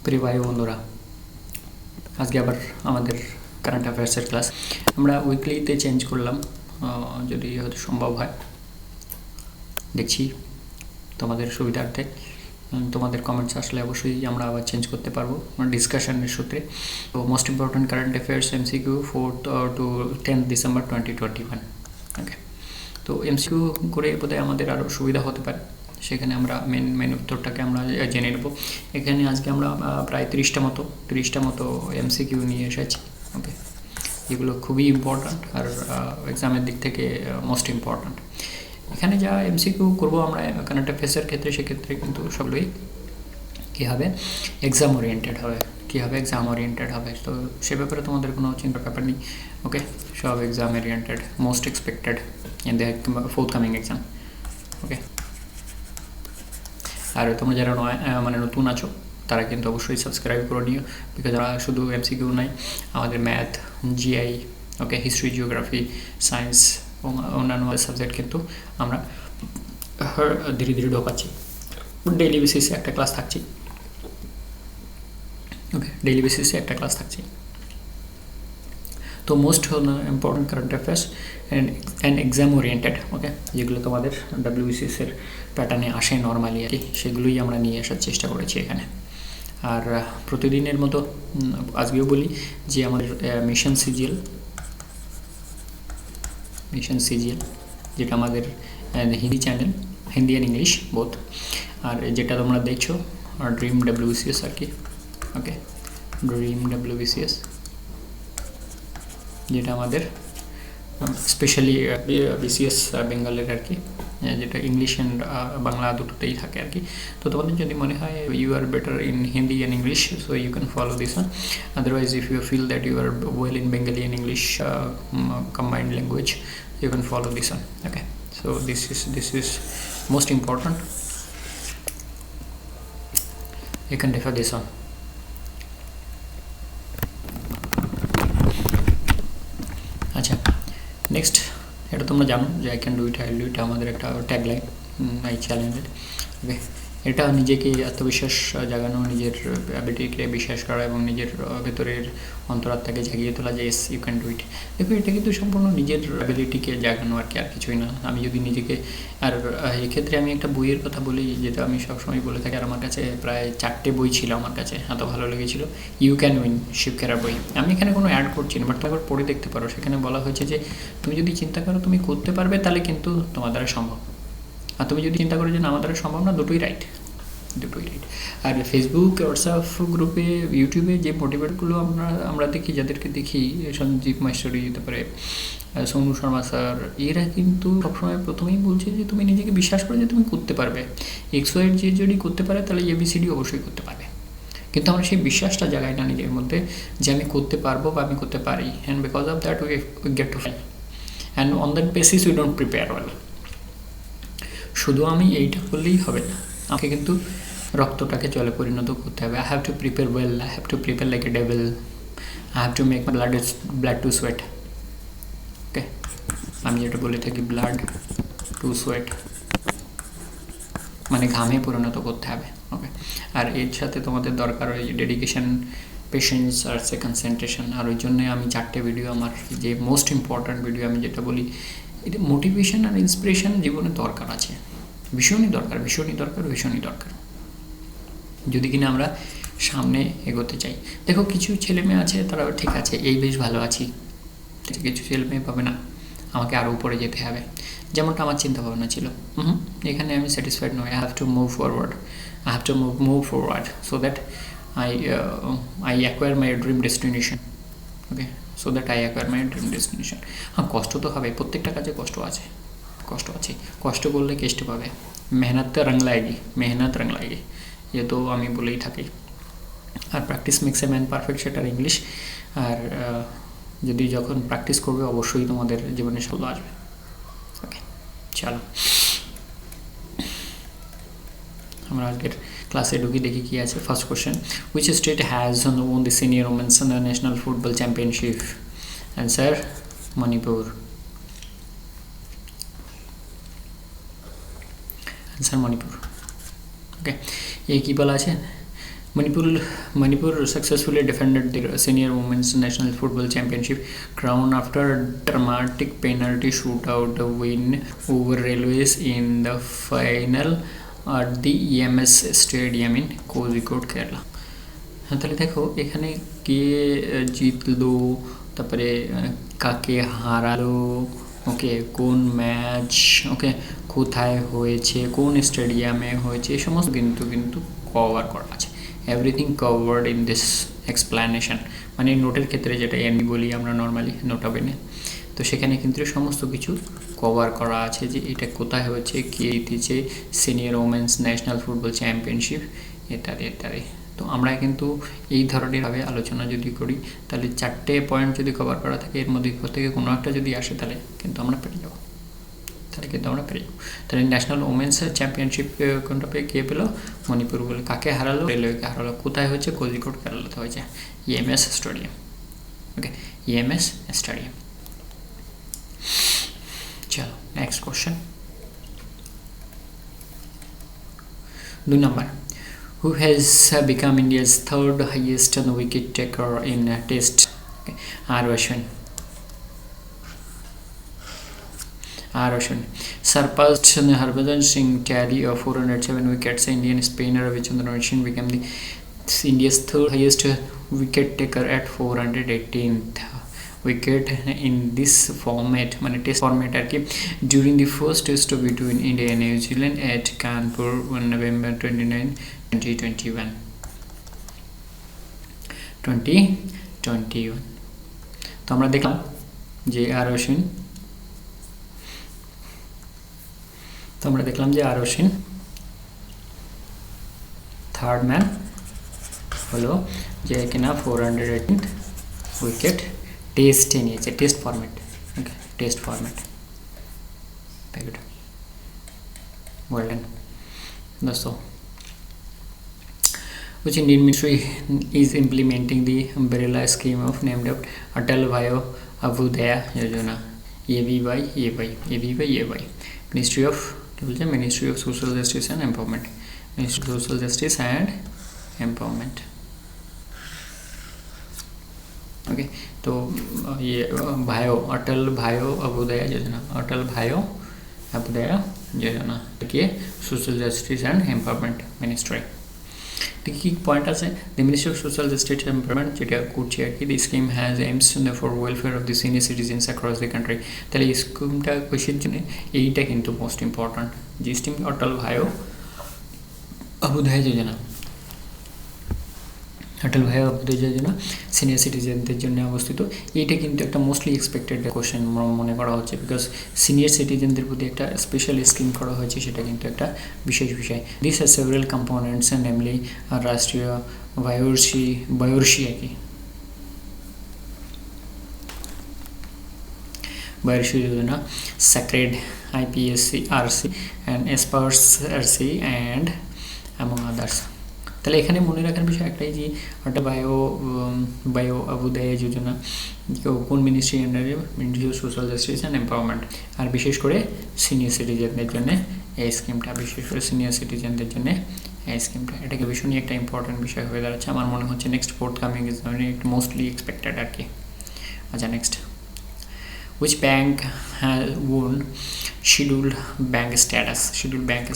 প্রিয় ভাই বন্ধুরা, আজকে আবার আমাদের কারেন্ট অ্যাফেয়ার্সের ক্লাস আমরা উইকলিতে চেঞ্জ করলাম, যদি হয়তো সম্ভব হয় দেখছি তোমাদের সুবিধার্থে। তোমাদের কমেন্টস আসলে অবশ্যই আমরা আবার চেঞ্জ করতে পারবো ডিসকাশনের সূত্রে। তো most important current affairs MCQ 4th to 10th December 2021। ওকে, তো MCQ করে বোধহয় আমাদের আরও সুবিধা হতে পারে, সেখানে আমরা মেন উত্তরটাকে আমরা জেনে নেব। এখানে আজকে আমরা প্রায় 30টা মতো MCQ নিয়ে এসেছি। ওকে, এগুলো খুবই ইম্পর্ট্যান্ট আর এক্সামের দিক থেকে মোস্ট ইম্পর্ট্যান্ট। এখানে যা MCQ করবো আমরা কারেন্ট অ্যাফেয়ার্সের ক্ষেত্রে, সেক্ষেত্রে কিন্তু সবগুলোই কী হবে, এক্সাম ওরিয়েন্টেড হবে। তো সে ব্যাপারে তোমাদের কোনো চিন্তার ব্যাপার নেই। ওকে, সব exam oriented, most expected in the forthcoming exam. Okay, আর তোমরা যারা নতুন আছো তারা কিন্তু অবশ্যই সাবস্ক্রাইব করে নিও, বিকজ শুধু MCQ নাই, আমাদের ম্যাথ, GI, ওকে, হিস্ট্রি, জিওগ্রাফি, সায়েন্স এবং অন্যান্য সাবজেক্ট কিন্তু আমরা ধীরে ধীরে ঢোকাচ্ছি। ডেইলি বেসিসে একটা ক্লাস থাকছে। ওকে, ডেইলি বেসিসে একটা ক্লাস থাকছে। তো most important current affairs and exam oriented, okay, যেগুলো তোমাদের WBCS-এর প্যাটার্নে আসে নর্মালি আর কি, সেগুলোই আমরা নিয়ে আসার চেষ্টা করেছি এখানে। আর প্রতিদিনের মতো আজকেও বলি যে আমাদের মিশন সিজিএল, যেটা আমাদের Hindi channel, Hindi and English both, আর যেটা তোমরা দেখছো ড্রিম WBCS আর কি। ওকে, ড্রিম WBCS যেটা আমাদের স্পেশালি BCS বেঙ্গলের আর কি, যেটা ইংলিশ অ্যান্ড বাংলা দুটোতেই থাকে আর কি। তো তোমাদের যদি মনে হয় you are better in Hindi and English, so you can follow this one. Otherwise if you feel that you are well in Bengali and English combined language, you can follow this one. Okay, so this is most important, you can refer this one. আচ্ছা, next, এটা তোমরা জানো যে I can do ইট আমাদের একটা tagline এই চ্যালেঞ্জের। ওকে, এটা নিজেকে আত্মবিশ্বাস জাগানো, নিজের অ্যাবিলিটিকে বিশ্বাস করা এবং নিজের ভেতরের অন্তরাত্মাকে জাগিয়ে তোলা যে yes you can do it. দেখো, এটা কিন্তু সম্পূর্ণ নিজের অ্যাবিলিটিকে জাগানো আর কি, আর কিছুই না। আমি যদি নিজেকে, আর এক্ষেত্রে আমি একটা বইয়ের কথা বলি যেটা আমি সবসময় বলে থাকি, আর আমার কাছে প্রায় 4টে বই ছিল, আমার কাছে এত ভালো লেগেছিল, ইউ ক্যান উইন, শিব খেরার বই। আমি এখানে কোনো অ্যাড করছি না, বাট একবার পড়ে দেখতে পারো। সেখানে বলা হয়েছে যে তুমি যদি চিন্তা করো তুমি করতে পারবে, তাহলে কিন্তু তোমার দ্বারা সম্ভব। আর তুমি যদি চিন্তা করো যে না, আমার দ্বারা সম্ভব না, দুটোই রাইট। আর ফেসবুক, হোয়াটসঅ্যাপ গ্রুপে, ইউটিউবে যে মোটিভেটগুলো আমরা দেখি, যাদেরকে দেখি, সঞ্জীব মাস্টারি, তারপরে সোনু শর্মা স্যার, এরা কিন্তু সবসময় প্রথমেই বলছে যে তুমি নিজেকে বিশ্বাস করো যে তুমি করতে পারবে। XY যে যদি করতে পারে, তাহলে ABCD অবশ্যই করতে পারবে। কিন্তু আমরা সেই বিশ্বাসটা জাগাই না নিজের মধ্যে যে আমি করতে পারবো বা আমি করতে পারি, and because of that we get to fail, and on that basis we don't prepare well. শুধু আমি এইটা করলেই হবে না, আমাকে কিন্তু রক্তটাকে জলে পরিণত করতে হবে। I have to prepare well, I have to prepare like a devil, I have to make my blood to sweat. Okay, আমি যেটা বলে থাকি ব্লাড টু সোয়েট, মানে ঘামে পরিণত করতে হবে। ওকে, আর এর সাথে তোমাদের দরকার ওই ডেডিকেশন, পেশেন্স আর কনসেন্ট্রেশন। আর ওই জন্যে আমি 4টে ভিডিও, আমার যে মোস্ট ইম্পর্ট্যান্ট ভিডিও, আমি যেটা বলি, এটা মোটিভেশন আর ইন্সপিরেশন জীবনে দরকার আছে, ভীষণই দরকার, যদি কিনা আমরা সামনে এগোতে চাই। দেখো, কিছু ছেলে মেয়ে আছে, তারা ঠিক আছে, এই বেশ ভালো আছি, কিছু ছেলে মেয়ে পাবে না, আমাকে আরও উপরে যেতে হবে, যেমনটা আমার চিন্তা ভাবনা ছিল। এখানে আমি স্যাটিসফাইড নই, I have to move forward, so that I acquire my dream destination. Okay, so that I acquire my dream destination. হ্যাঁ, কষ্ট তো হবে, প্রত্যেকটা কাজে কষ্ট আছে, কষ্ট করলে কেষ্ট পাবে। মেহনত রং লায়েগি, এ তো আমি বলেই থাকি। আর practice makes a man perfect, সেটার ইংলিশ। আর যদি যখন প্র্যাকটিস করবে, অবশ্যই তোমাদের জীবনে সাফল্য আসবে। ওকে, চলো আমরা আজকের ক্লাসে ঢুকি, দেখি কি আছে। First question, which state has won the senior women's national football championship? Answer Manipur. Okay, এই কী বলা আছে, Manipur successfully defended their senior women's national football championship crown after a dramatic penalty shootout win over Railways in the final at the EMS Stadium in Kozhikode, Kerala. তাহলে দেখো এখানে কে জিতলো, তারপরে কাকে হারালো, ওকে কোন ম্যাচ, ওকে কোথায় হয়েছে, কোন স্টেডিয়ামে হয়েছে, এই সমস্ত কিন্তু কভার করা আছে। Everything covered in this explanation, মানে নোটের ক্ষেত্রে যেটা এমনি বলি আমরা নর্মালি নোটাবেনে, তো সেখানে কিন্তু সমস্ত কিছু কভার করা আছে যে এটা কোথায় হয়েছে, কে জিতেছে senior women's national football championship ইত্যাদি ইত্যাদি। তো আমরা কিন্তু এই ধরনের ভাবে আলোচনা যদি করি তাহলে 4টে পয়েন্ট যদি কভার করা থাকে এর মধ্যে থেকে কোনো একটা যদি আসে তাহলে কিন্তু আমরা পেরে যাব, তাহলে ন্যাশনাল ওমেন্স চ্যাম্পিয়নশিপ কোনটা পেয়ে কে পেলো, মণিপুর বলে। কাকে হারালো, রেলওয়েকে হারালো। কোথায় হয়েছে, কোজিকোড কেরালাতে হয়েছে, ইএমএস স্টেডিয়াম। ওকে, ইএমএস স্টেডিয়াম। চলো next question, 2 number. Who has become India's third highest wicket taker in a test? Okay. R. Ashwin surpassed Harbhajan Singh tally of 407 wickets. Indian spinner Ravichandran Ashwin became India's third highest wicket taker at 418th wicket in this format, test format during the first test between India and New Zealand at Kanpur on November 29, 2021. তো আমরা দেখলাম যে আর Ashwin third man হলো যে কিনা 418th wicket টেস্টে নিয়েছে, test format. Okay, test format. Very good, well done दोस्तों। Which Indian ministry is implementing the umbrella scheme of named after Atal Bhayo Abhyudaya Yojana? ABY. Ministry of Social Justice and Empowerment. Ministry of Social Justice and Empowerment. Okay, तो ये अटल भायो अभ्युदय योजना के social justice and empowerment ministry. কি point আছে, the ministry of social justice and empowerment যেটা করছে আর কি, the scheme has aims for welfare of the senior citizens across the country. তাহলে এই স্কিমটা কিসের জন্য, এইটা কিন্তু মোস্ট ইম্পর্ট্যান্ট। যে স্কিম অটল ভায়ো অভ্যুদয় যোজনা, অটল ভায়ো অভ্যুদয় যোজনা সিনিয়র সিটিজেনদের জন্য অবস্থিত। এইটা কিন্তু একটা মোস্টলি এক্সপেক্টেড কোশ্চেন মনে করা হচ্ছে, বিকজ সিনিয়র সিটিজেনদের প্রতি একটা স্পেশাল স্কিম করা হয়েছে, সেটা কিন্তু একটা বিশেষ বিষয়। This has several components namely Rashtriya বায়োর্ষি আর কি, বায়োর্ষি Yojana, sacred IPSC RC and এসপার্স RC অ্যান্ড অ্যামং আদার্স। তাহলে এখানে মনে রাখার বিষয় একটাই যে ওটা বায়ো অভ্যুদয় যোজনা কোন মিনিস্ট্রি আন্ডারে, ministry of social justice and empowerment. আর বিশেষ করে সিনিয়র সিটিজেনদের জন্য এই স্কিমটা, এই স্কিমটা এটাকে ভীষণই একটা ইম্পর্টেন্ট বিষয় হয়ে দাঁড়াচ্ছে আমার মনে হচ্ছে নেক্সট ফোর্থকামিং এক্সামে মোস্টলি এক্সপেক্টেড আর কি। আচ্ছা, next, which bank has won scheduled bank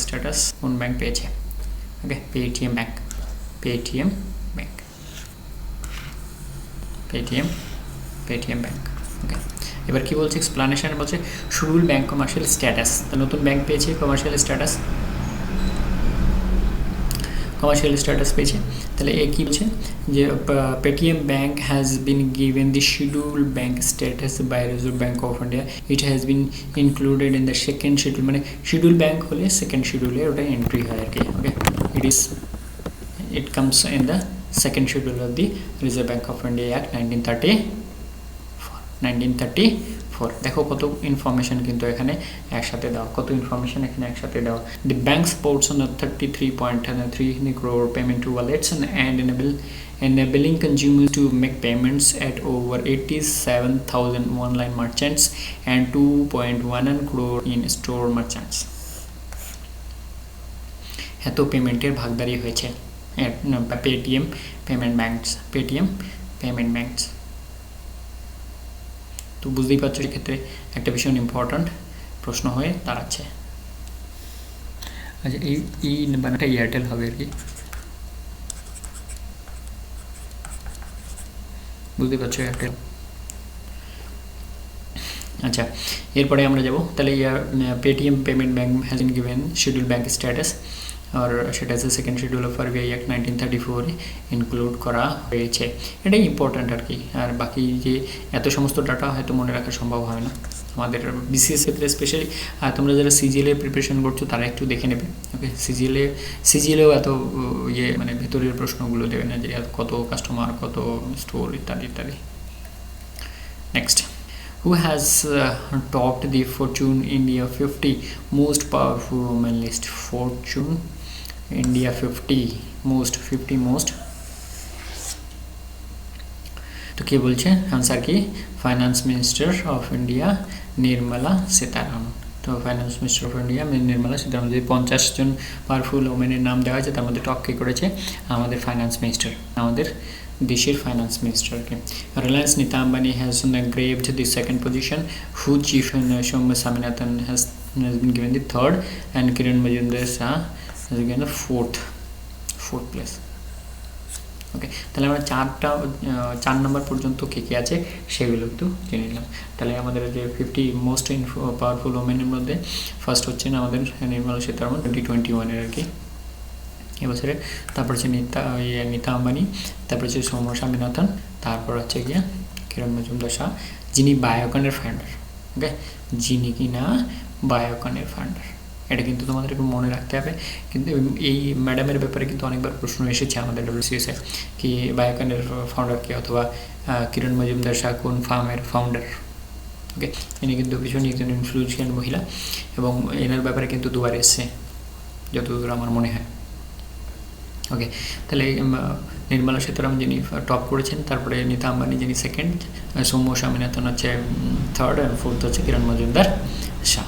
status? কোন ব্যাংক পেয়েছে? ওকে, পেটিএম ব্যাংক। ওকে, এবার কি বলছে এক্সপ্লানেশন, বলছে শিডিউল ব্যাংক কমার্শিয়াল স্ট্যাটাস। নতুন ব্যাংক পেয়েছে কমার্শিয়াল স্ট্যাটাস পেয়েছে। তাহলে এ কী বলছে যে Paytm bank has been given the schedule bank status by Reserve Bank of India. It has been included in the second schedule, মানে শিডিউল ব্যাংক হলে সেকেন্ড শিডিউলে ওটা এন্ট্রি হয় আর কি। ওকে, it comes in the second schedule of the Reserve Bank of India Act 1934। দেখো কত information কিন্তু এখানে একসাথে দেওয়া, The bank supports on the 33.3 crore payment to wallets and enabling consumers to make payments at over 87,000 online merchants and 2.1 crore in store merchants। এত পেমেন্টের ভাগদারি হয়েছে Paytm payment banks, Paytm payment banks. তো বুঝতেই পারছো এক্ষেত্রে একটা ভীষণ ইম্পর্ট্যান্ট প্রশ্ন হয়ে দাঁড়াচ্ছে। আচ্ছা, এই বানাটা এয়ারটেল হবে আর কি, বুঝতে পারছো এয়ারটেল। আচ্ছা, এরপরে আমরা যাব তাহলে Paytm payment bank has been given schedule bank status, আর সেটা হচ্ছে second schedule of RBI Act 1934 include করা হয়েছে। এটাই ইম্পর্ট্যান্ট আর কি, আর বাকি যে এত সমস্ত ডাটা হয়তো মনে রাখা সম্ভব হয় না আমাদের বিসিএস ক্ষেত্রে স্পেশালি। আর তোমরা যারা সিজিএলএ প্রিপারেশন করছো তারা একটু দেখে নেবে, ওকে। সিজিএলএও এত মানে ভেতরের প্রশ্নগুলো দেবে না, যে কত কাস্টমার, কত স্টোর ইত্যাদি ইত্যাদি। Next, who has topped the Fortune India 50 most powerful women list? Fortune India 50 most। তো কে বলছে? আনসার কি? Finance minister of India Nirmala Sitharaman. তো finance minister of India Nirmala Sitharaman. যদি 50 জন পাওয়ারফুল ওমেনের নাম দেওয়া হয়েছে তার মধ্যে টপ কে করেছে? আমাদের ফাইন্যান্স মিনিস্টার, আমাদের দেশের ফাইন্যান্স মিনিস্টারকে। Reliance Nita Ambani has grabbed the second position, হু chief Soumya Swaminathan has been given the third, and Kiran Mazumdar Shaw has given the fourth place. Okay, তাহলে আমরা 4 নম্বর পর্যন্ত কে কে আছে সেগুলো একটু জেনে নিলাম। তাহলে আমাদের যে 50 মোস্ট পাওয়ারফুল ওমেনের মধ্যে ফার্স্ট হচ্ছেন আমাদের নির্মলা সীতারামন 2021 আর কি, এবছরে। তারপর হচ্ছে নীতা আম্বানি, তারপর হচ্ছে সৌম্য স্বামীনাথন, তারপর হচ্ছে গিয়ে কিরণ মজুমদার শাহ, যিনি বায়োকনের ফাউন্ডার। ওকে, যিনি কিনা বায়োকনের ফাউন্ডার, এটা কিন্তু তোমাদের একটু মনে রাখতে হবে। কিন্তু এই ম্যাডামের ব্যাপারে কিন্তু অনেকবার প্রশ্ন এসেছে আমাদের ডব্লিউসিএসে, কি বায়োকনের ফাউন্ডার কে, অথবা কিরণ মজুমদার শাহ কোন ফার্মের ফাউন্ডার। ওকে, ইনি কিন্তু ভীষণ একজন ইনফ্লুয়েন্সিয়াল মহিলা, এবং এনার ব্যাপারে কিন্তু দুবার এসছে যতদূর আমার মনে হয়। ওকে, তাহলে নির্মলা সীতারামন যিনি টপ করেছেন, তারপরে নীতা আম্বানি যিনি সেকেন্ড, সৌম্য স্বামীনাথন হচ্ছে থার্ড, অ্যান্ড ফোর্থ হচ্ছে কিরণ মজুমদার শাহ।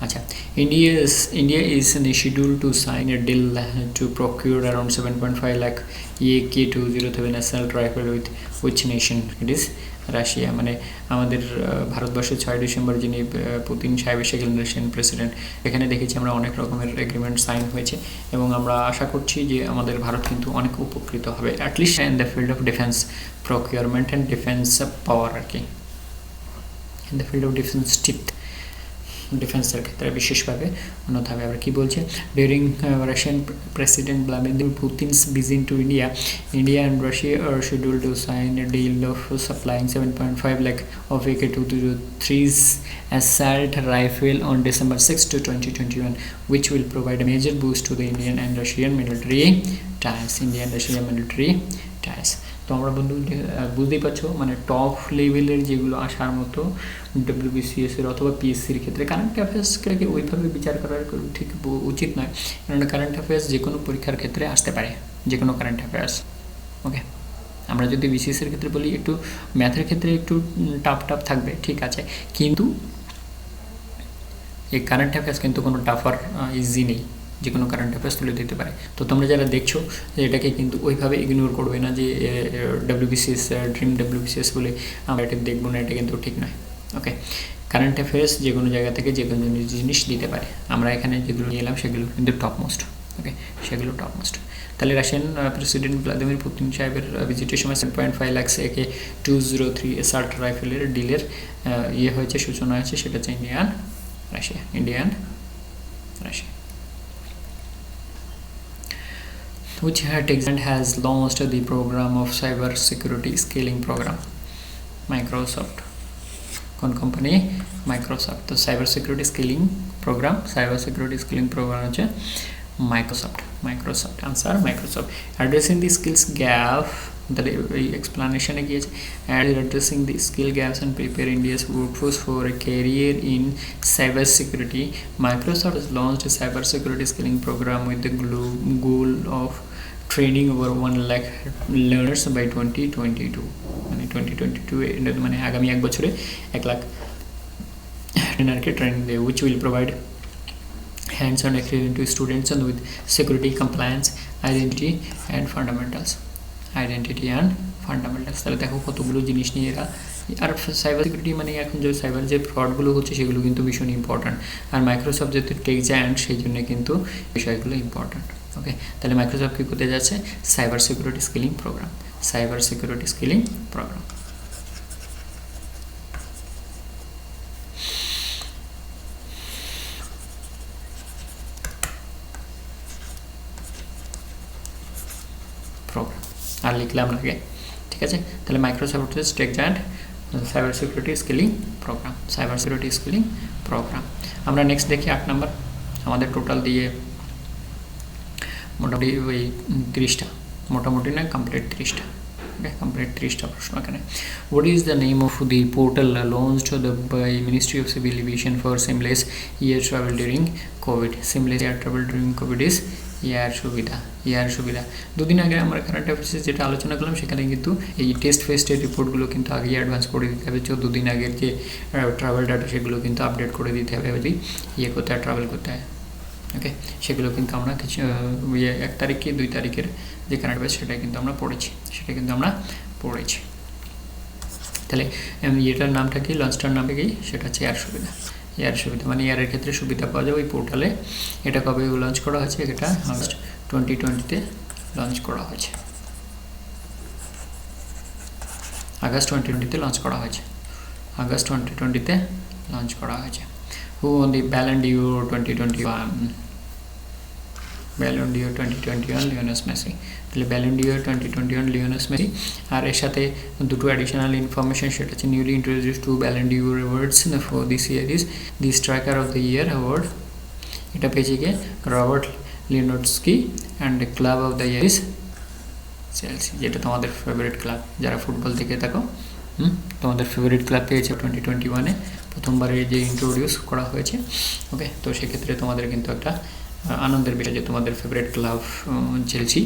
আচ্ছা, India is scheduled to sign a deal to procure around 7.5 lakh AK-203 national rifle with which nation? It is Russia. মানে আমাদের ভারতবর্ষের 6 ডিসেম্বর যিনি পুতিন সাহেব এসে গেলেন, রাশিয়ান প্রেসিডেন্ট, এখানে দেখেছি আমরা অনেক রকমের এগ্রিমেন্ট সাইন হয়েছে, এবং আমরা আশা করছি যে আমাদের ভারত কিন্তু অনেক উপকৃত হবে, at least in the field of defence procurement and defence power আর কি, ইন দ্য ফিল্ড অফ ডিফেন্সের ক্ষেত্রে বিশেষভাবে উন্নত হবে। আবার কী বলছে? During Russian president Vladimir Putin's visit to India and Russia are schedule to sign a deal of supplying 7.5 lakh of AK-203's assault rifle on December 6 to 2021, which will provide a major boost to the Indian and Russian military ties. তো আমরা বন্ধু বুঝতেই পারছো, মানে top লেভেলের যেগুলো আসার মতো ডব্লিউবিসিএস এর অথবা পিএসসির ক্ষেত্রে কারেন্ট অ্যাফেয়ার্সকে ওইভাবে বিচার করার ঠিক উচিত নয়, কারণ কারেন্ট অ্যাফেয়ার্স যে কোনো পরীক্ষার ক্ষেত্রে আসতে পারে, যে কোনো কারেন্ট অ্যাফেয়ার্স। ওকে, আমরা যদি বিসিএসের ক্ষেত্রে বলি একটু ম্যাথের ক্ষেত্রে একটু টাফ থাকবে, ঠিক আছে, কিন্তু এই কারেন্ট অ্যাফেয়ার্স কিন্তু কোনো টাফার ইজি নেই, যে কোনো কারেন্ট অ্যাফেয়ার্স তুলে দিতে পারে। তো তোমরা যারা দেখছো যে এটাকে কিন্তু ওইভাবে ইগনোর করবে না, যে ডব্লিউবিসিএস ড্রিম ডব্লিউবিসিএস বলে আমরা এটা দেখবো না, এটা কিন্তু ঠিক নয়। ওকে, কারেন্ট অ্যাফেয়ার্স যে কোনো জায়গা থেকে যে কোনো জিনিস দিতে পারে, আমরা এখানে যেগুলো নিয়ে এলাম সেগুলো কিন্তু টপমোস্ট। ওকে, সেগুলো টপমোস্ট। তাহলে রাশিয়ান প্রেসিডেন্ট ভ্লাদিমির পুতিন সাহেবের ভিজিটের সময় 7.5 লাখ AK-203 অ্যাসাল্ট রাইফেলের ডিলের হয়েছে, সূচনা হয়েছে, সেটা হচ্ছে India and Russia. Which has launched the program of cyber security scaling program? Microsoft. কোন কোম্পানি? মাইক্রোসফট। তো সাইবার সিকিউরিটি স্কিলিং প্রোগ্রাম হচ্ছে মাইক্রোসফট। Answer Microsoft. অ্যাড্রেসিং দি স্কিলস গ্যাপ, তাহলে এই এক্সপ্লানেশনে গিয়েছে, addressing the skill gaps and prepare India's workforce for a career in cyber security. Microsoft has launched a cyber security skilling program with the goal of training over 1 lakh learners by 2022. মানে 2022 মানে আগামী এক বছরে 1 lakh ট্রেনারকে training দেবে, which will provide hands-on experience to students and with security, compliance, identity and fundamentals. তাহলে দেখো কতগুলো জিনিস নিয়ে এরা, আর সাইবার সিকিউরিটি মানে এখন যে সাইবার যে ফ্রডগুলো হচ্ছে সেগুলো কিন্তু ভীষণ ইম্পর্ট্যান্ট, আর মাইক্রোসফট যেহেতু টেক জায়ান্ট সেই জন্য কিন্তু বিষয়গুলো ইম্পর্ট্যান্ট। ওকে, তাহলে মাইক্রোসফট কী করতে যাচ্ছে? Cyber security skilling programme, cyber security skilling programme. আর লিখলাম আগে, ঠিক আছে? তাহলে Microsoft tech giant cyber security skilling programme, cyber security skilling programme. আমরা নেক্সট দেখি 8 নম্বর। আমাদের টোটাল দিয়ে মোটামুটি ওই 30টা, মোটামুটি না কমপ্লিট 30টা, ওকে, কমপ্লিট 30টা প্রশ্ন এখানে। What is the name of the portal launched by ministry of civil aviation for seamless air travel during Covid? Seamless air travel during Covid is air Suvidha, air Suvidha. দুদিন আগে আমরা কারেন্ট অ্যাফেয়ার্সে যেটা আলোচনা করলাম সেখানে কিন্তু এই টেস্ট ফেস্টের রিপোর্টগুলো কিন্তু আগেই অ্যাডভান্স করে দিতে হবে। 14 দিন আগের যে ট্রাভেল ডাটা সেগুলো কিন্তু আপডেট করে দিতে হবে যদি করতে হয়, ট্রাভেল করতে হয়। ওকে, সেগুলো কিন্তু আমরা কিছু 1 তারিখ কি 2 তারিখের যে কারেন্ট অ্যাফেয়ার্স সেটা কিন্তু আমরা পড়েছি, তাহলে এটার নামটা কি, লঞ্চটার নামটা কি? সেটা হচ্ছে এয়ার সুবিধা। এয়ার সুবিধা মানে এয়ারের ক্ষেত্রে সুবিধা পাওয়া যাবে ওই পোর্টালে। এটা কবে লঞ্চ করা হয়েছে? এটা আগস্ট 2020-তে লঞ্চ করা হয়েছে, আগস্ট 2020-তে লঞ্চ করা হয়েছে, আগস্ট 2020-তে লঞ্চ করা হয়েছে। Who won the Ballon d'Or 2021? Ballon d'Or 2021 Lionel Messi. তাহলে ব্যালন ডিওর 2021 লিওনেল মেসি। আর এর সাথে দুটো অ্যাডিশনাল ইনফরমেশন, সেটা হচ্ছে newly introduce to Ballon d'Or awards for this year is the striker of the year award. এটা পেয়েছে গিয়ে Robert Lewandowski and club of the year is Chelsea, যেটা তোমাদের ফেভারিট ক্লাব, যারা ফুটবল দেখে থাকো তোমাদের ফেভারিট ক্লাব পেয়েছে 2021-এ প্রথমবারে যে ইন্ট্রোডিউস করা হয়েছে। ওকে, তো সেক্ষেত্রে তোমাদের কিন্তু একটা আনন্দের বিষয় যে তোমাদের ফেভারিট ক্লাব চেলসি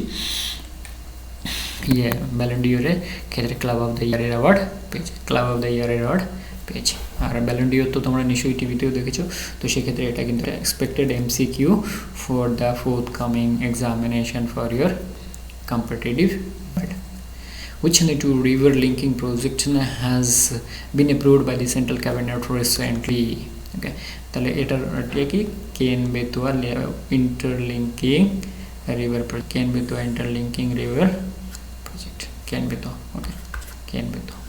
ব্যালন ডিওরের ক্ষেত্রে ক্লাব অফ দ্য ইয়ারের অ্যাওয়ার্ড পেয়েছে, ক্লাব অফ দ্য ইয়ারের অ্যাওয়ার্ড পেয়েছে। আর ব্যালন ডিওর তো তোমরা নিশ্চয়ই টিভিতেও দেখেছো, তো সেক্ষেত্রে এটা কিন্তু expected MCQ for the forthcoming examination for your competitive. Which the two river linking project has been approved by the central cabinet recently? Okay, তাহলে এটার কি কেন-বেতুয়া interlinking river project, কেন-বেতুয়া interlinking river project, কেন-বেতুয়া। Okay, কেন-বেতুয়া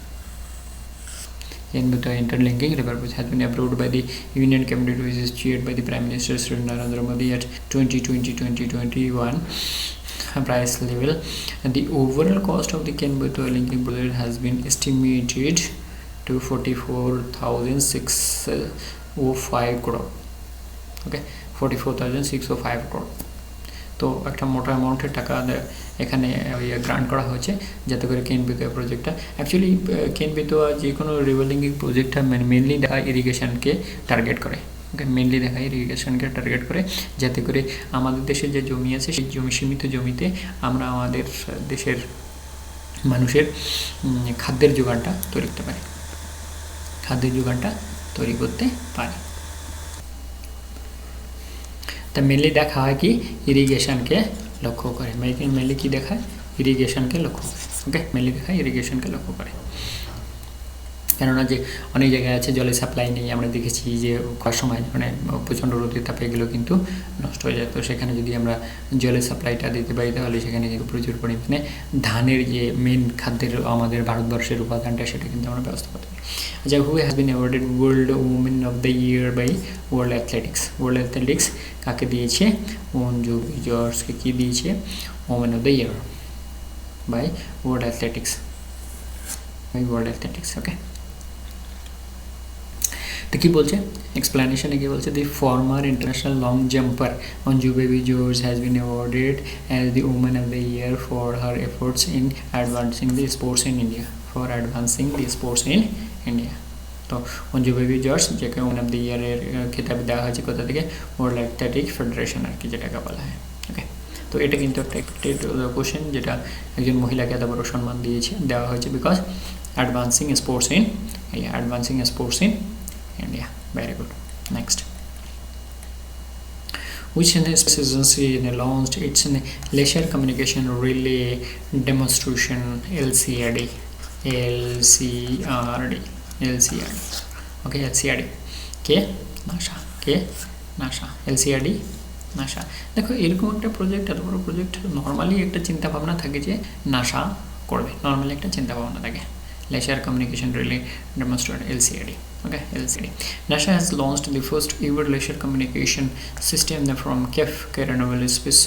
interlinking river project has been approved by the Union Cabinet, which is chaired by the Prime Minister Sri Narendra Modi at 2020-2021 price level. And the overall cost of the Ken-Betwa linking project has been estimated to 44,605 crore. Okay, 44,605 crore. তো একটা মোটা অ্যামাউন্টের টাকা এখানে grant করা হয়েছে যাতে করে কেন-বেতুয়া প্রজেক্টটা, অ্যাকচুয়ালি কেন-বেতুয়া যে কোনো রিভার লিঙ্কিং প্রজেক্টটা মেনলি দেখা ইরিগেশনকে টার্গেট করে। ওকে, মেনলি দেখা ইরিগেশনকে টার্গেট করে যাতে করে আমাদের দেশে যে জমি আছে সেই সীমিত জমিতে আমরা আমাদের দেশের মানুষের খাদ্যের যোগানটা তৈরি করতে পারি, তা মেনলি দেখা হয় কি ইরিগেশনকে লক্ষ্য করে, মেনলি কি দেখায় ইরিগেশনকে লক্ষ্য করে। ওকে, মেনলি দেখায় ইরিগেশনকে লক্ষ্য করে, কেননা যে অনেক জায়গায় আছে জলের সাপ্লাই নেই, আমরা দেখেছি যে কয়েক সময় মানে প্রচণ্ড রোদের তাপে এগুলো কিন্তু নষ্ট হয়ে যায়। তো সেখানে যদি আমরা জলের সাপ্লাইটা দিতে পারি তাহলে সেখানে কিন্তু প্রচুর পরিমাণে ধানের যে মেন খাদ্যের আমাদের ভারতবর্ষের উপাদানটা সেটা কিন্তু আমরা ব্যবস্থা করতে পারি। আচ্ছা, who has been awarded world women of the year by World Athletics? World Athletics কাকে দিয়েছে? অঞ্জু জর্জকে কি দিয়েছে? Women of the year by World Athletics, okay. তো কী বলছে এক্সপ্লেনেশনে কী বলছে? The former international long jumper Anju Bobby George has been awarded as the women of the year for her efforts in advancing the sports in India. তো অঞ্জু বেবি জর্জ যাকে women of the ইয়ারের খেতাব দেওয়া হয়েছে কোথা থেকে? ওয়ার্ল্ড অ্যাথলেটিক ফেডারেশন আর কি, যেটাকে বলা হয়। ওকে, তো এটা কিন্তু একটা কোশ্চেন যেটা একজন মহিলাকে এত বড় সম্মান দেওয়া হয়েছে because advancing sports in India. Very good. Next, which in a space agency launched its leisure communication relay demonstration LCRD. Okay, LCRD K NASA LCRD NASA. দেখো এরকম একটা প্রজেক্ট, এত বড় প্রজেক্ট, নর্মালি একটা চিন্তা ভাবনা থাকে যে নাসা করবে, নর্মালি একটা চিন্তা ভাবনা থাকে। Leisure Communication Relay Demonstrator LCRD. Okay, LCRD. NASA has launched the first ever leisure communication system from Cape Canaveral Space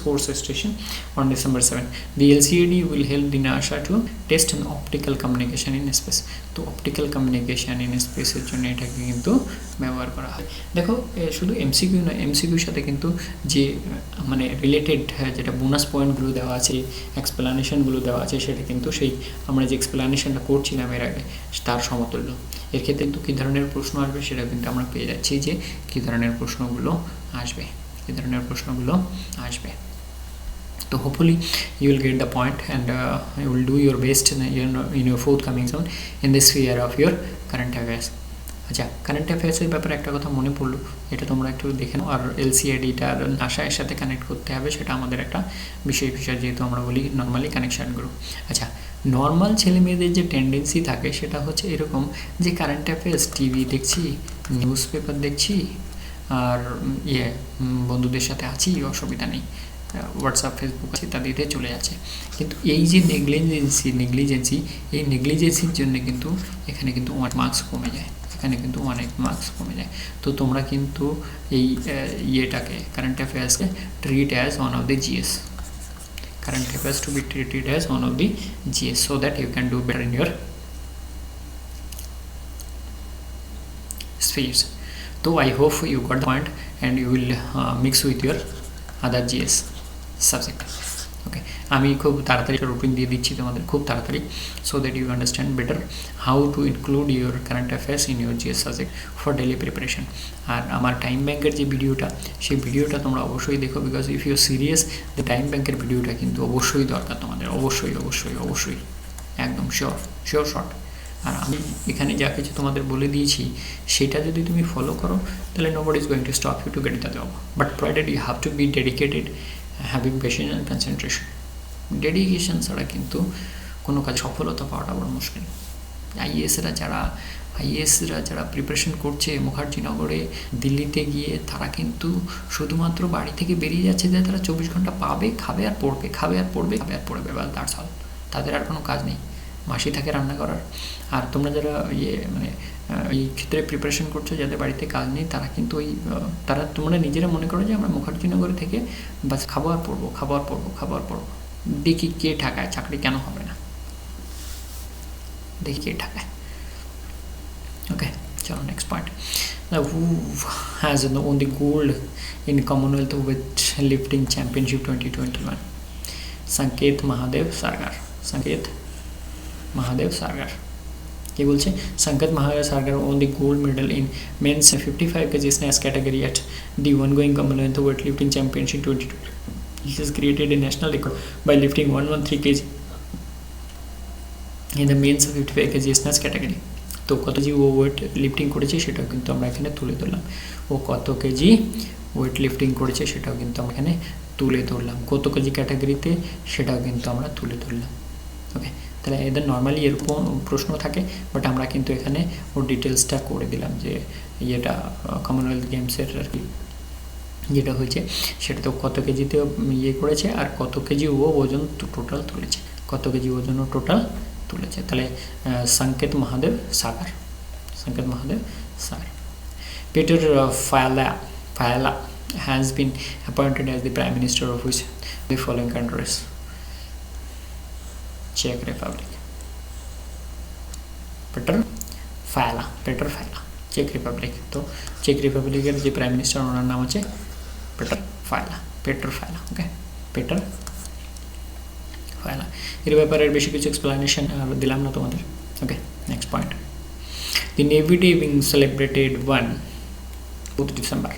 Force Station on December 7. The LCRD will help the NASA to test an optical communication in space. তো optical communication in স্পেসের জন্য এটাকে কিন্তু ব্যবহার করা হয়। দেখো শুধু এমসিকিউ না, এমসিকিউর সাথে কিন্তু যে মানে রিলেটেড যেটা বোনাস পয়েন্টগুলো দেওয়া আছে, এক্সপ্লানেশনগুলো দেওয়া আছে, সেটা কিন্তু সেই আমরা যে এক্সপ্লানেশনটা করছিলাম এর আগে তার সমতুল্য। এর ক্ষেত্রে কিন্তু কী ধরনের প্রশ্ন আসবে সেটা কিন্তু আমরা পেয়ে যাচ্ছি যে কী ধরনের প্রশ্নগুলো আসবে। So hopefully you will get the point, and you will do your best in your forthcoming zone in this sphere of your current affairs. আচ্ছা, কারেন্ট অ্যাফেয়ার্সের ব্যাপারে একটা কথা মনে পড়লো, এটা তোমরা একটু দেখে নাও। আর LCRDটা আর নাসার সাথে কানেক্ট করতে হবে, সেটা আমাদের একটা বিষয়, যেহেতু আমরা বলি নর্মালি কানেকশানগুলো। আচ্ছা, নর্মাল ছেলে মেয়েদের যে টেন্ডেন্সি থাকে সেটা হচ্ছে এরকম যে কারেন্ট অ্যাফেয়ার্স টিভি দেখছি, নিউজ পেপার দেখছি, আর বন্ধুদের সাথে আছি, অসুবিধা নেই, হোয়াটসঅ্যাপ ফেসবুক আছে, ইত্যাদিতে চলে যাচ্ছে। কিন্তু এই যে নেগলিজেন্সি এই নেগলিজেন্সির জন্য কিন্তু এখানে কিন্তু অনেক মার্কস কমে যায়। তো তোমরা কিন্তু এই ইয়েটাকে কারেন্ট অ্যাফেয়ার্সকে treat as one of the GS, current affairs to be treated as one of the GS, so that you can do better in your spheres. So I hope you got the point and you will mix with your other GS subject. Okay, আমি খুব তাড়াতাড়ি routine দিয়ে দিচ্ছি তোমাদের, খুব তাড়াতাড়ি, so that you understand better how to include your current affairs in your GS subject for daily preparation. আর আমার time ব্যাংকের যে ভিডিওটা, সেই ভিডিওটা তোমরা অবশ্যই দেখো, because if you serious, the time ব্যাংকের ভিডিওটা কিন্তু অবশ্যই দরকার তোমাদের, অবশ্যই একদম শিওর শর্ট। আর আমি এখানে যা কিছু তোমাদের বলে দিয়েছি সেটা যদি তুমি ফলো করো, তাহলে nobody is going to stop you to get the job, but provided you have to be dedicated, having patience and concentration. Dedication ছাড়া কিন্তু কোনো কাজ সফলতা পাওয়াটা বড় মুশকিল। আইএএসরা যারা প্রিপারেশন করছে মুখার্জিনগরে, দিল্লিতে গিয়ে, তারা কিন্তু শুধুমাত্র বাড়ি থেকে বেরিয়ে যাচ্ছে যে তারা 24 ঘন্টা পাবে, খাবে আর পড়বে, বা দ্যাটস অল। তাদের আর কোনো কাজ নেই, মাসি থাকে রান্না করার। আর তোমরা যারা এই ক্ষেত্রে প্রিপারেশন করছো, যাদের বাড়িতে কাজ নেই, তারা কিন্তু তোমরা নিজেরা মনে করো যে আমরা মুখার্জিনগরে থেকে বাস খাবো আর পড়বো। দেখি কে ঠকায়, চাকরি কেন হবে না, দেখি কে ঠকায়। ওকে, চলো next point. Who has won the gold in Commonwealth weightlifting championship 2021? संकेत महादेव सारगार। কে বলছে? संकेत Mahadev सारगार won the gold medal in men's 55 kg snatch category at the ongoing Commonwealth weightlifting championship 2020. He has created a national record by lifting 113 kg in the men's 55 kg snatch category. তো কত KG ও weight lifting করেছে সেটাও কিন্তু আমরা এখানে তুলে ধরলাম। ও কত কেজি ওয়েট লিফটিং করেছে সেটাও কিন্তু আমরা এখানে তুলে ধরলাম। কত কেজি ক্যাটাগরিতে সেটাও কিন্তু আমরা তুলে ধরলাম। ওকে, তাহলে এদের নর্মালি এরকম প্রশ্ন থাকে, বাট আমরা কিন্তু এখানে ওর ডিটেলসটা করে দিলাম যে ইয়েটা কমনওয়েলথ গেমসের আর কি যেটা হয়েছে সেটা তো কত কেজিতে ইয়ে করেছে, আর কত কেজি ও ওজন টোটাল তুলেছে, তাহলে संकेत महादेव सागर। Peter Fiala has been appointed as the Prime Minister of which the following countries? Czech Republic. Peter Fiala, Czech Republic. তো চেক রিপাবলিকের যে প্রাইম মিনিস্টার ওনার নাম হচ্ছে Peter Fiala. ওকে, Peter Fiala. এর ব্যাপারে বেশি কিছু এক্সপ্লেনেশন দিলাম না তোমাদের। Okay, next point. The Navy Day being celebrated 4th December.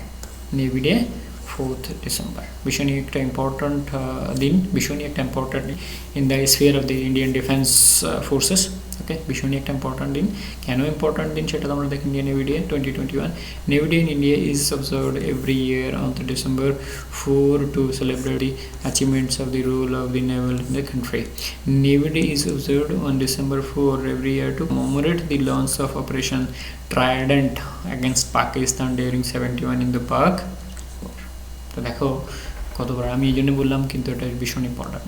Navy Day 4th December ভীষণই একটা ইম্পর্ট্যান্ট দিন in the sphere of the Indian defence forces. Okay, ভীষণই একটা ইম্পর্ট্যান্ট দিন। কেন ইম্পর্ট্যান্ট দিন সেটা তোমরা দেখে নিয়ে navy day 2021। Navy day in India is observed every year on December 4 to celebrate the achievements of the role of the naval in the country. Navy Day is observed on December 4 every year to commemorate the launch of Operation Trident against Pakistan during 71 in the Pak. তো দেখো কতবার আমি এই জন্য বললাম, কিন্তু এটা ভীষণ ইম্পর্ট্যান্ট।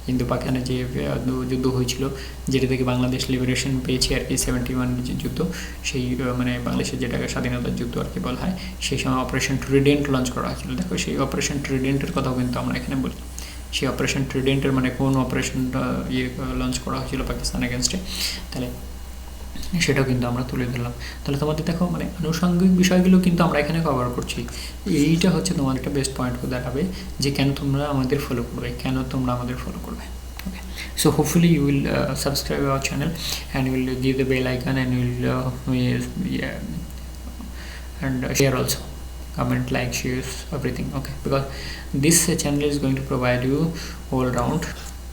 কিন্তু পাকিস্তানে যে যুদ্ধ হয়েছিল, যেটা থেকে বাংলাদেশ লিবারেশন পেয়েছে আর কি, 71 যে যুদ্ধ, সেই মানে বাংলাদেশের যেটাকে স্বাধীনতার যুদ্ধ আর কি বলা হয়, সেই সময় অপারেশন ট্রিডেন্ট লঞ্চ করা হয়েছিল। দেখো সেই অপারেশন ট্রিডেন্টের কথাও কিন্তু আমরা এখানে বলি। সেই অপারেশন ট্রিডেন্টের মানে কোন অপারেশনটা লঞ্চ করা হয়েছিল পাকিস্তান এগেনস্টে, তাহলে সেটাও কিন্তু আমরা তুলে ধরলাম। তাহলে তোমাদের দেখো মানে আনুষঙ্গিক বিষয়গুলো কিন্তু আমরা এখানে কভার করছি। এইটা হচ্ছে তোমার একটা বেস্ট পয়েন্ট হয়ে দাঁড়াবে যে কেন তোমরা আমাদের ফলো করবে। ওকে, so hopefully you will subscribe our channel and you will give the bell icon and you will and share also, comment, like, share everything. Okay, because this channel is going to provide you all round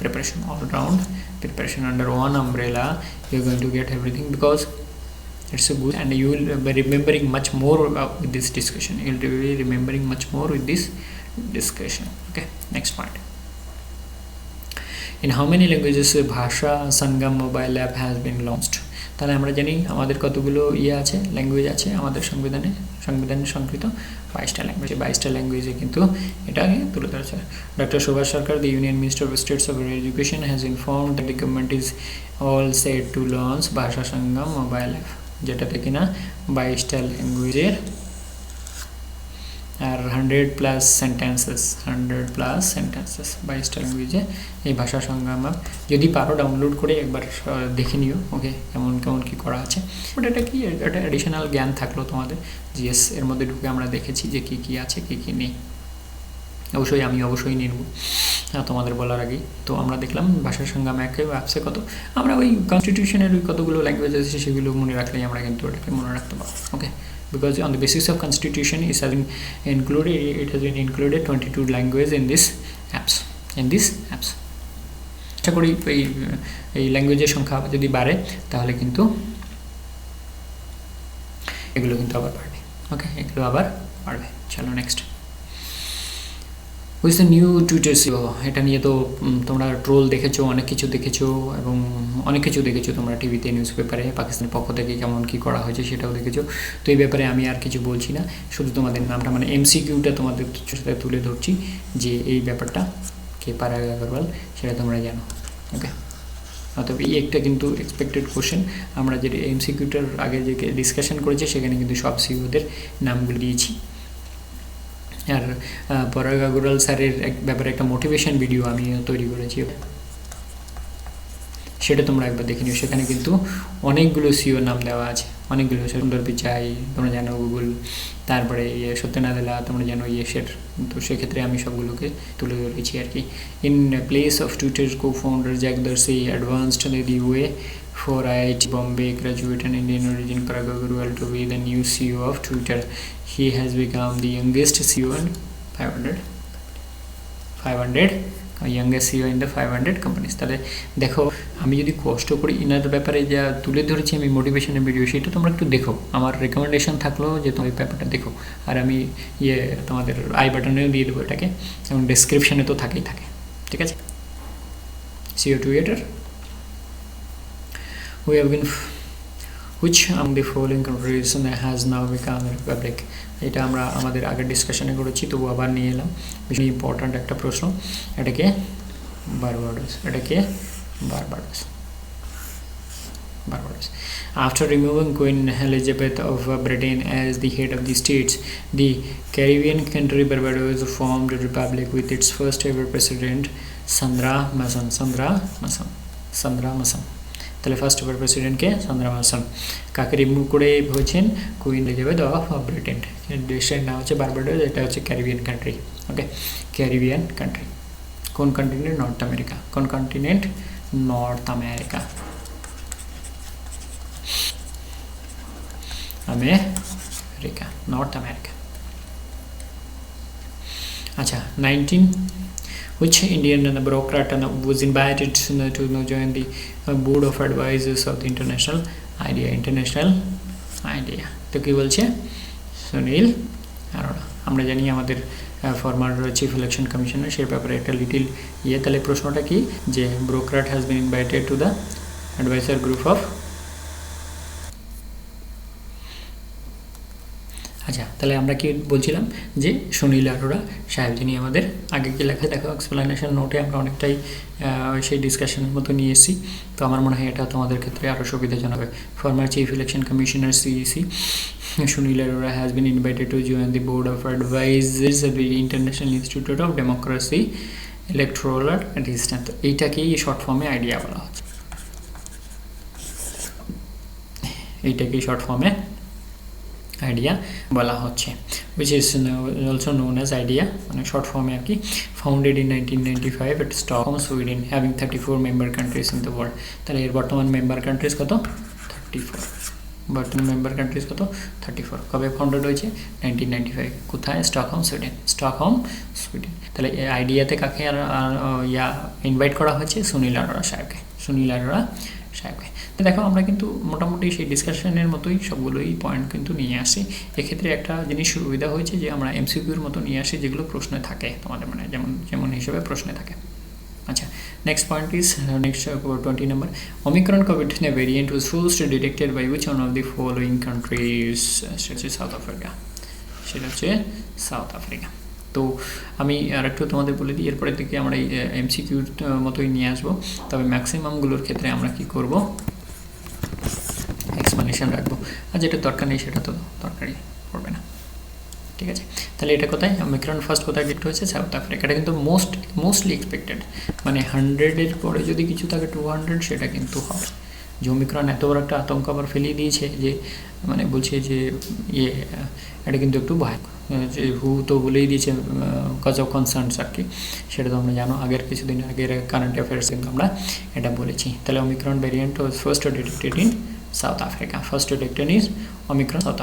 preparation under one umbrella. You're going to get everything because it's a good, and you will be remembering much more with this discussion. You'll be remembering much more with this discussion. Okay, next point. In how many languages Bhasha Sangam mobile app has been launched? তাহলে আমরা জানি আমাদের কতগুলো আছে, language আছে আমাদের সংবিধানে সংকৃত 22টা language. 22টা ল্যাঙ্গুয়েজে কিন্তু এটাকে তুলে ধরেছে। Doctor Subhash Sarkar, the Union Minister of States of Education, has informed that the government is all set to launch Bhasha Sangam mobile app, যেটাতে কিনা 22টা ল্যাঙ্গুয়েজের আর 100+ সেন্টেন্সেস 22টা ল্যাঙ্গুয়েজে এই ভাষা সংগ্রাম অ্যাপ। যদি পারো ডাউনলোড করে একবার দেখে নিও। ওকে, কেমন কি করা আছে, বাট এটা কি, এটা অ্যাডিশনাল জ্ঞান থাকলো তোমাদের। জিএস এর মধ্যে ঢুকে আমরা দেখেছি যে কি আছে কি নেই। আমি অবশ্যই নিয়ে নেবো তোমাদের বলার আগেই। তো আমরা দেখলাম ভাষা সংগ্রাম অ্যাপসে কত, আমরা ওই কনস্টিটিউশনের ওই কতগুলো ল্যাঙ্গুয়েজ আছে সেগুলো মনে রাখলেই আমরা কিন্তু ওটাকে মনে রাখতে পারবো। ওকে, because on the basis of constitution it has been included 22 languages in this apps. আশা করি এই ল্যাঙ্গুয়েজের সংখ্যা যদি বাড়ে তাহলে কিন্তু এগুলো কিন্তু আবার বাড়বে। ওকে, এগুলো আবার বাড়বে। চলো next, with the new Twitter CEO. এটা নিয়ে তো তোমরা ট্রোল দেখেছো, অনেক কিছু দেখেছো এবং অনেক কিছু দেখেছো তোমরা টিভিতে, নিউজ পেপারে, পাকিস্তানের পক্ষ থেকে কেমন কী করা হয়েছে সেটাও দেখেছো। তো এই ব্যাপারে আমি আর কিছু বলছি না, শুধু তোমাদের নামটা মানে MCQটা তোমাদের সাথে তুলে ধরছি যে এই ব্যাপারটা কে পারাগ আগরওয়াল সেটা তোমরা জানো। ওকে, অতএব এই একটা কিন্তু এক্সপেক্টেড কোশ্চেন। আমরা যে MCQটার আগে যে ডিসকাশন করেছি সেখানে কিন্তু সব সিওদের নামগুলো দিয়েছি। আর পরাগ আগরওয়াল স্যারের ব্যাপারে একটা মোটিভেশন ভিডিও আমি তৈরি করেছি, সেটা তোমরা একবার দেখে নিও। সেখানে কিন্তু অনেকগুলো সিও নাম দেওয়া আছে, অনেকগুলো, সুন্দর পিচাই তোমরা জানো, গুগল, তারপরে সত্যনাদেলা তোমরা জানো ইয়েসের। তো সেক্ষেত্রে আমি সবগুলোকে তুলে ধরেছি আর কি। In place of Twitter co-founder Jack Dorsey advanced the way for IIT Bombay graduate and Indian origin Parag Agrawal to be the new CEO of Twitter. He has become the youngest CEO in 500 youngest CEO in the 500 companies. তাহলে দেখো আমি যদি কষ্ট করি inner ব্যাপারে যা তুলে ধরেছি আমি মোটিভেশনের ভিডিও, সেটা তোমরা একটু দেখো। আমার রেকমেন্ডেশন থাকলো যে তুমি ব্যাপারটা দেখো, আর আমি তোমাদের আই বাটনেও দিয়ে দেবো এটাকে, এবং ডেসক্রিপশানে তো থাকেই থাকে। ঠিক আছে, CEO Twitter. We have been which among the following countries has now become a republic? এটা আমরা আমাদের আগের ডিসকাশনে করেছি, তবু আবার নিয়ে এলাম। ভীষণ ইম্পর্ট্যান্ট একটা প্রশ্ন। এটাকে Barbados. After removing Queen Elizabeth of Britain as the head of the states, the Caribbean country Barbados formed a republic with its first ever president Sandra Mason. তাহলে ফার্স্ট এভার প্রেসিডেন্টকে সান্দ্রা মাসন। কাকে remove করে হয়েছেন? Queen Elizabeth of Britain. দেশের নাম হচ্ছে Barbados, এটা হচ্ছে Caribbean country. Okay, Caribbean country. কোন কন্টিনেন্ট? North America. কোন continent? North America. North America. আচ্ছা, which Indian bureaucrat was invited to join the board of advisors of the international idea তো কি বলছে সুনীল অরোরা আমরা জানি আমাদের ফর্মার চিফ ইলেকশন কমিশনার সেই ব্যাপারে একটা লিটিল তাহলে প্রশ্নটা কি যে bureaucrat has been invited to the advisor group of আচ্ছা তাহলে আমরা কি বলছিলাম যে সুনীল অরোরা সাহেব যিনি আমাদের আগে কি লেখা দেখো এক্সপ্লেনেশন নোটে আমরা অনেকটাই সেই ডিসকাশনের মতো নিয়ে এসেছি তো আমার মনে হয় এটা তোমাদের ক্ষেত্রে আরও সুবিধাজনক হবে former chief election commissioner CEC Sunil Arora has been invited to join the board of advisors of the International Institute of Democracy Electoral Assistance তো এইটাকেই শর্ট ফর্মে আইডিয়া বলা হচ্ছে এইটাকেই শর্ট ফর্মে আইডিয়া বলা হচ্ছে which is also known as idea মানে short ফর্মে আর কি founded in 1995 at Stockholm Sweden having 34 member countries in the world তাহলে এর বর্তমান মেম্বার কান্ট্রিজ কত 34 বর্তমান মেম্বার কান্ট্রিজ কত 34 কবে ফাউন্ডেড হয়েছে 1995 কোথায় স্টকহোম সুইডেন তাহলে এই আইডিয়াতে কাকে আর ইনভাইট করা হয়েছে সুনীল অরোরা সাহেবকে তো দেখো আমরা কিন্তু মোটামুটি সেই ডিসকাশনের মতোই সবগুলোই পয়েন্ট কিন্তু নিয়ে আসি এক্ষেত্রে একটা জিনিস সুবিধা হয়েছে যে আমরা এমসিকিউর মতো নিয়ে আসি যেগুলো প্রশ্নে থাকে তোমাদের মানে যেমন হিসেবে প্রশ্নে থাকে আচ্ছা next point is next 20 number Omicron COVID variant was first detected by which one of the following countries সেটা হচ্ছে সাউথ আফ্রিকা তো আমি আরেকটু তোমাদের বলে দিই এরপরে থেকে আমরা এই এমসিকিউর মতোই নিয়ে আসবো তবে ম্যাক্সিমামগুলোর ক্ষেত্রে আমরা কি করব এক্সপ্লেনেশন রাখবো আর যেটা দরকার নেই সেটা তো দরকারই পড়বে না ঠিক আছে তাহলে এটা কোথায় ওমিক্রন ফার্স্ট কোথায় ডিটেক্ট হয়েছে সাউথ আফ্রিকা এটা কিন্তু মোস্টলি এক্সপেক্টেড মানে 100-এর পরে যদি কিছু থাকে 200 সেটা কিন্তু হবে যে ওমিক্রন এত বড় একটা আতঙ্ক আবার ফেলিয়ে দিয়েছে যে মানে বলছে যে এটা কিন্তু একটু ভয় যে হু তো বলেই দিয়েছে কজ অফ কনসার্নস আর কি সেটা তো আমরা জানো আগের কিছুদিন আগের কারেন্ট অ্যাফেয়ার্স কিন্তু আমরা এটা বলেছি তাহলে Omicron variant was first detected in south Africa first detected is Omicron south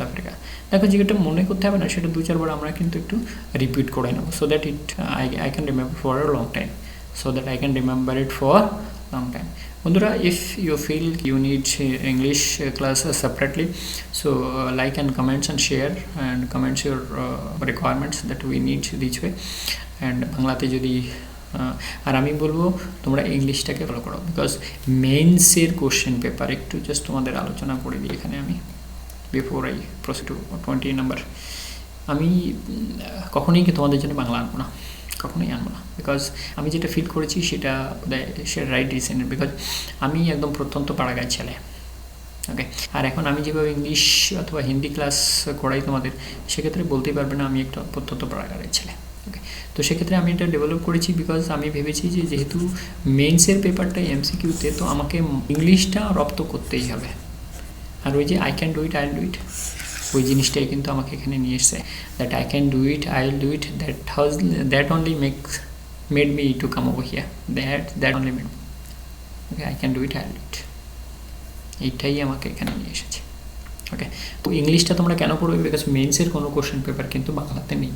Africa দেখো যেটা মনে করতে হবে না সেটা 2-4 বার আমরা কিন্তু একটু রিপিট করে নেব so that I can remember for a long time বন্ধুরা if you feel you need English class separately so like and comments and share and comments your requirements that we need this way and বাংলাতে যদি আর আমি বলবো তোমরা ইংলিশটাকে follow করো because মেইনসের কোশ্চেন পেপার একটু জাস্ট তোমাদের আলোচনা করে দিই এখানে আমি before I proceed to 20 number আমি কখনোই কি তোমাদের জন্য বাংলা আনবো না বিকজ আমি যেটা ফিল করেছি সেটা রাইট ডিসিশন বিকজ আমি একদম প্রত্যন্ত পাড়াগাঁয়ের ছেলে ওকে আর এখন আমি যেভাবে ইংলিশ অথবা হিন্দি ক্লাস করাই তোমাদের সেক্ষেত্রে বলতেই পারবে না আমি একটা প্রত্যন্ত পাড়াগাঁয়ের ছেলে ওকে তো সেক্ষেত্রে আমি এটা ডেভেলপ করেছি বিকজ আমি ভেবেছি যে যেহেতু মেইনসের পেপারটা এমসিকিউতে তো আমাকে ইংলিশটা রপ্ত করতেই হবে আর ওই যে আই ক্যান ডু ইট ওই জিনিসটাই কিন্তু আমাকে এখানে নিয়ে এসছে that I can do it I will do it that only made me to come over here that only made okay I can do it I will do it এইটাই আমাকে এখানে নিয়ে এসেছে ওকে তো ইংলিশটা তোমরা কেন পড়বে বিকজ মেইনসের কোনো কোশ্চেন পেপার কিন্তু বাংলাতে নেই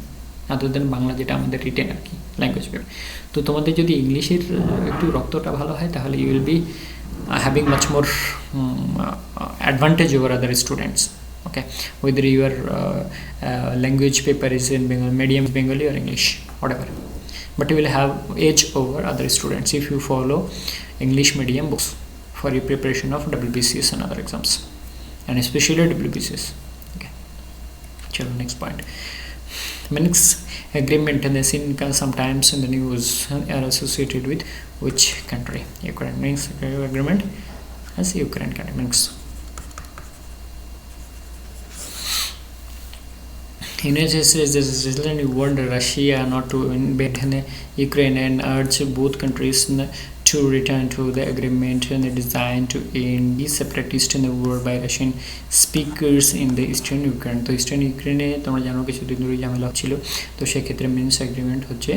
আদার দেন বাংলা যেটা আমাদের রিটেন আর কি ল্যাঙ্গুয়েজ পেপার তো তোমাদের যদি ইংলিশের একটু রক্তটা ভালো হয় তাহলে you will be having much more advantage over other students okay whether your language paper is in Bengali medium Bengali or English whatever but you will have edge over other students if you follow English medium books for your preparation of WBCS and other exams and especially WBCS okay chalo next point Minsk agreement and the seen sometimes in the news are associated with which country Ukraine Minsk agreement as Ukraine country Minsk United States recently warned Russia not to invade Ukraine and urged both countries to return to the agreement and designed to end the separatist in the war by Russian speakers in the eastern Ukraine. তো eastern ইউক্রেনে তোমরা জানো কিছুদিন ধরে ঝামেলা ছিল তো সেক্ষেত্রে মিনস্ক এগ্রিমেন্ট হচ্ছে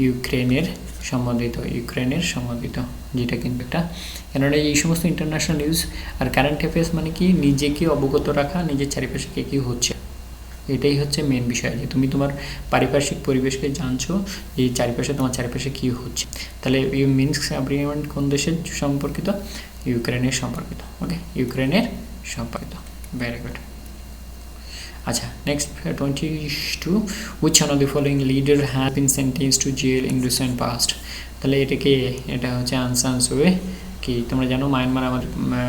ইউক্রেনের সম্বন্ধিত যেটা কিন্তু একটা কেননা এই সমস্ত ইন্টারন্যাশনাল নিউজ আর কারেন্ট অ্যাফেয়ার্স মানে কি নিজেকে অবগত রাখা নিজের চারিপাশে কী হচ্ছে এটাই হচ্ছে মেন বিষয়, যে তুমি তোমার পারিপার্শ্বিক পরিবেশকে জানছো, এই চারিপাশে তোমার চারিপাশে কী হচ্ছে। তাহলে এই মিনস্ক এগ্রিমেন্ট কোন দেশের সম্পর্কিত? ইউক্রেনের সম্পর্কিত। ওকে, ইউক্রেনের সম্পর্কিত। Very good. আচ্ছা, next 22, which one of the following leader has been sentenced to jail in recent past? তাহলে এটা হচ্ছে আং সান সুচি। কি তোমরা জানো মায়ানমার আমাদের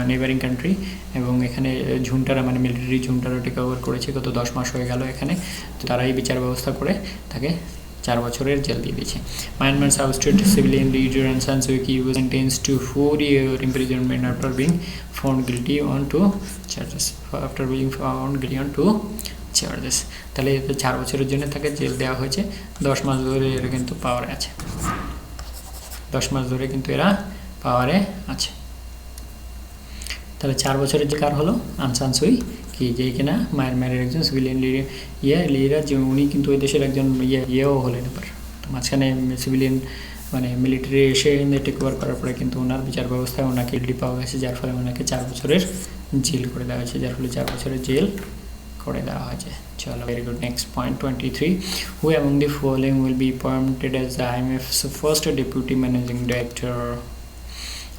নেইবারিং কান্ট্রি, এবং এখানে ঝুন্টারা মানে মিলিটারি ঝুন্টারা টেক ওভার করেছে গত 10 মাস হয়ে গেল এখানে। তো তারাই বিচার ব্যবস্থা করে তাকে 4 বছরের জেল দিয়ে দিয়েছে। Myanmar ousted civilian leader Aung San Suu Kyi was sentenced to 4-year imprisonment after being found guilty on 2 charges. তাহলে 4 বছরের জন্য তাকে জেল দেওয়া হয়েছে। 10 মাস ধরে এরা কিন্তু পাওয়ারে আছে, 10 মাস ধরে কিন্তু এরা পাওয়ারে আছে। তাহলে 4 বছরের যে কার হলো? আং সান সুই কি, যে কিনা মায়ানমারের একজন সিভিলিয়ান লিডার, যে উনি কিন্তু ওই দেশের একজন ইয়েও হলেন এবার। তো মাঝখানে সিভিলিয়ান মানে মিলিটারি এসে টেক ওভার করার পরে কিন্তু ওনার বিচার ব্যবস্থায় ওনাকে গিল্টি পাওয়া গেছে, যার ফলে ওনাকে 4 বছরের জেল করে দেওয়া হয়েছে, যার ফলে 4 বছরের জেল করে দেওয়া হয়েছে। চলো, very good. Next point 23, who among the following will be appointed as the IMF's first deputy managing director?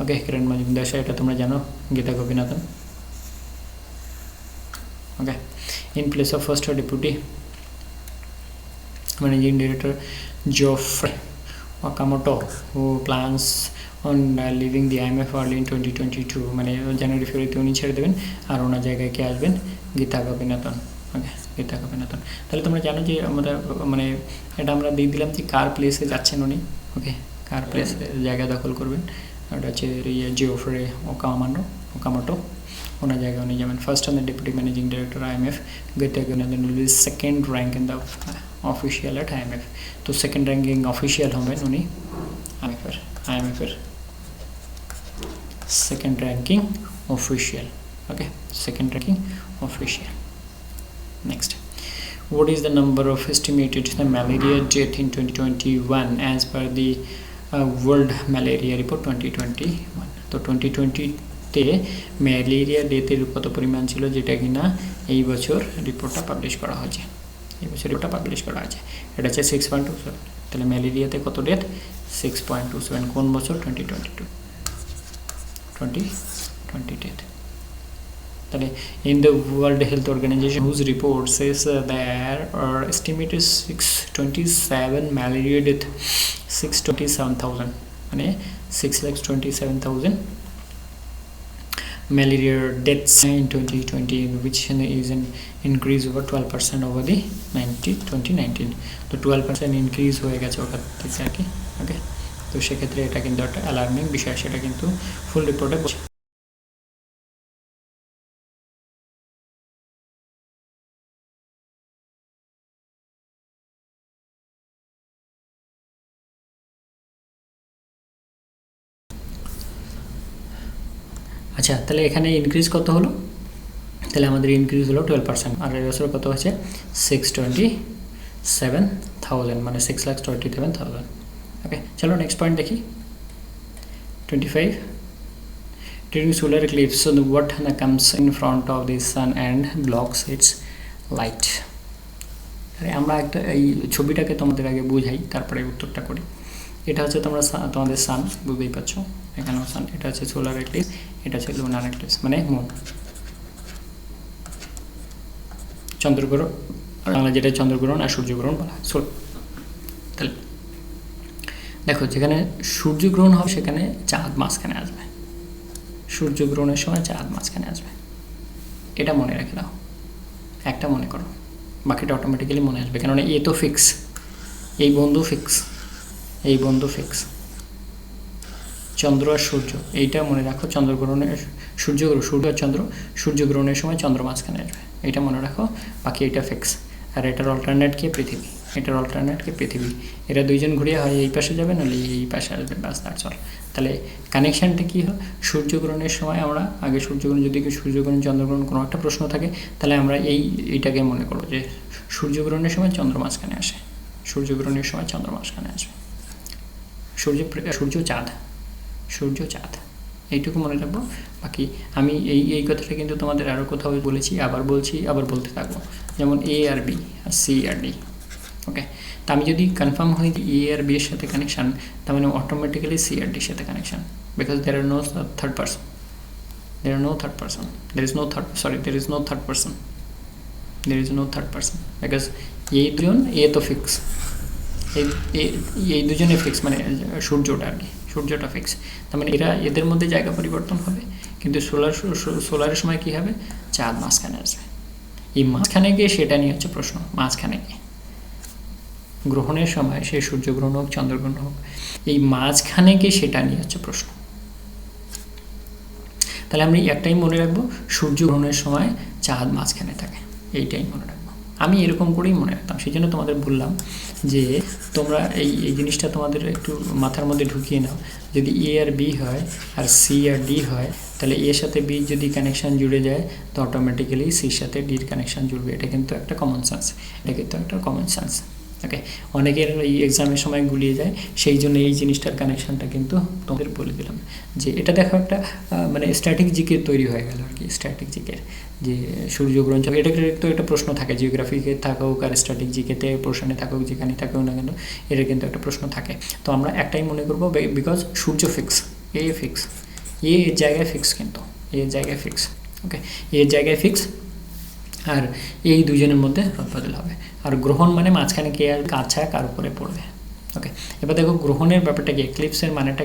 ওকে, কিরণ মজুমদার, এটা তোমরা জানো, গীতা গোপীনাথন। ওকে, in place of first deputy managing director Geoffrey Okamoto, who plans on leaving the IMF early in 2022, মানে জানুয়ারি ফেব্রুয়ারিতে উনি ছেড়ে দেবেন, আর ওনার জায়গায় কে আসবেন? গীতা গোপীনাথন। ওকে, গীতা গোপীনাথন। তাহলে তোমরা জানো যে আমরা মানে এটা আমরা দিয়ে দিলাম যে কার প্লেসে যাচ্ছেন উনি। ওকে, কার প্লেসে জায়গা দখল করবেন? ওটা হচ্ছে জিওফ্রে ওকামোটো, ওনার জায়গায় উনি যাবেন। First on the deputy managing director IMF, Gita Gopinath will be second rank in the official at IMF। তো সেকেন্ড র্যাঙ্কিং অফিসিয়াল হবেন উনি IMF-এর second ranking official. Okay, second ranking official. Next, what is the number of estimated malaria death in 2021 as per the World Malaria Report 2021? তো 2020-তে malaria ডেথের কত পরিমাণ ছিল, যেটা কিনা এই বছর রিপোর্টটা পাবলিশ করা হয়েছে। এটা হচ্ছে 6.27। তাহলে ম্যালেরিয়াতে কত ডেথ? 6.27। কোন বছর? 2020 ডেথ। তাহলে in the World Health Organization, whose report says there are estimated 627 malaria death, 627,000, মানে 6,27,000 malaria deaths in 2020, which is an increase over 12% over the 2019। তো 12% ইনক্রিজ হয়ে গেছে ওটার থেকে আর কি। ওকে, তো সেক্ষেত্রে এটা কিন্তু একটা অ্যালার্মিং বিষয়, সেটা কিন্তু ফুল রিপোর্টে বলছে। আচ্ছা, তাহলে এখানে ইনক্রিজ কত হলো? তাহলে আমাদের ইনক্রিজ হলো 12%, আর এই বছর কত হচ্ছে? 627,000, মানে 6,27,000। ওকে, চলো নেক্সট পয়েন্ট দেখি। 25, during solar eclipse, so what comes in front of the sun and blocks its light? আমরা একটা এই ছবিটাকে তোমাদের আগে বুঝাই, তারপরে উত্তরটা করি। এটা হচ্ছে তোমাদের সান, বুঝতেই পারছো, এখানেও সান। এটা হচ্ছে সোলার এক্লিপস, এটা হচ্ছে লুনার এক্লিপস, মানে মুন, চন্দ্রগ্রহণ, বাংলা যেটা চন্দ্রগ্রহণ আর সূর্যগ্রহণ বলা হয়। তাহলে দেখো, যেখানে সূর্যগ্রহণ হবে সেখানে চাঁদ মাঝখানে আসবে, সূর্যগ্রহণের সময় চাঁদ মাঝখানে আসবে। এটা মনে রেখে দাও, একটা মনে করো, বাকিটা অটোমেটিক্যালি মনে আসবে, কেননা এ তো ফিক্স, এই বন্ধু ফিক্স, চন্দ্র আর সূর্য, এইটা মনে রাখো। চন্দ্রগ্রহণের সূর্য আর চন্দ্র, সূর্যগ্রহণের সময় চন্দ্র মাঝখানে আসবে, এইটা মনে রাখো। বাকি এটা ফিক্স। আর এটার অল্টারনেট কি? পৃথিবী। এরা দুইজন ঘুরিয়ে হয় এই পাশে যাবে, নাহলে এই পাশে আসবে, ব্যাস, দ্যাটস অল। তাহলে কানেকশানটা কী হয়? সূর্যগ্রহণের সময় আমরা আগে সূর্যগ্রহণ, যদি সূর্যগ্রহণ চন্দ্রগ্রহণ কোনো একটা প্রশ্ন থাকে, তাহলে আমরা এইটাকে মনে করবো যে সূর্যগ্রহণের সময় চন্দ্র মাঝখানে আসে, সূর্য চাঁদ, এইটুকু মনে রাখবো। বাকি আমি এই কথাটা কিন্তু তোমাদের আরও কোথাও বলেছি, আবার বলছি, আবার বলতে থাকবো। যেমন এ আর বি আর সি আর ডি। ওকে, তা আমি যদি কনফার্ম হই যে এ আর বি এর সাথে কানেকশান, তার মানে অটোমেটিক্যালি সি আর ডির সাথে connection, because there is no third person. There is no third person because এই দুজন এ তো ফিক্স, এই দুজনে ফিক্স, মানে সূর্যটা আর কি, সূর্যটা ফিক্স। তার মানে এরা এদের মধ্যে জায়গা পরিবর্তন হবে, কিন্তু সোলারের সময় কী হবে, চাঁদ মাঝখানে আসবে। এই মাঝখানে গিয়ে সেটা নিয়ে হচ্ছে প্রশ্ন, মাঝখানে গিয়ে গ্রহণের সময়, সে সূর্যগ্রহণ হোক চন্দ্রগ্রহণ হোক, এই মাঝখানে গিয়ে সেটা নিয়ে হচ্ছে প্রশ্ন। তাহলে আমি একটাই মনে রাখবো, সূর্যগ্রহণের সময় চাঁদ মাঝখানে থাকে, এইটাই মনে রাখবো। আমি এরকম করেই মনে রাখতাম, সেই জন্য তোমাদের বললাম যে তোমরা এই জিনিসটা তোমাদের একটু মাথার মধ্যে ঢুকিয়ে নাও। যদি এ আর বি হয় আর সি আর ডি হয়, তাহলে এর সাথে বি যদি কানেকশান জুড়ে যায়, তো অটোমেটিক্যালি সির সাথে ডির কানেকশান জুড়বে। এটা কিন্তু একটা কমন সেন্স। ওকে, অনেকের এই এক্সামের সময় গুলিয়ে যায়, সেই জন্য এই জিনিসটার কানেকশানটা কিন্তু তোমাদের বলে দিলাম। যে এটা দেখো একটা মানে স্ট্যাটিক জিকে তৈরি হয়ে গেল আর কি, স্ট্যাটিক জিকের যে সূর্যগ্রহণ, এটা তো একটা প্রশ্ন থাকে, জিওগ্রাফিকে থাকুক আর স্ট্যাটিক জিকেতে প্রশ্নে থাকুক, যেখানে থাকুক না কেন, এটা কিন্তু একটা প্রশ্ন থাকে। তো আমরা একটাই মনে করবো, because Surya fix, A fix, এর জায়গায় ফিক্স, কিন্তু এর জায়গায় ফিক্স। ওকে, এর জায়গায় ফিক্স, আর এই দুজনের মধ্যে রদবদল হবে। আর গ্রহণ মানে মাঝখানে কে আর কাছা কার উপরে পড়বে। ওকে, এবার দেখো গ্রহণের ব্যাপারটা কি, এক্লিপসের মানেটা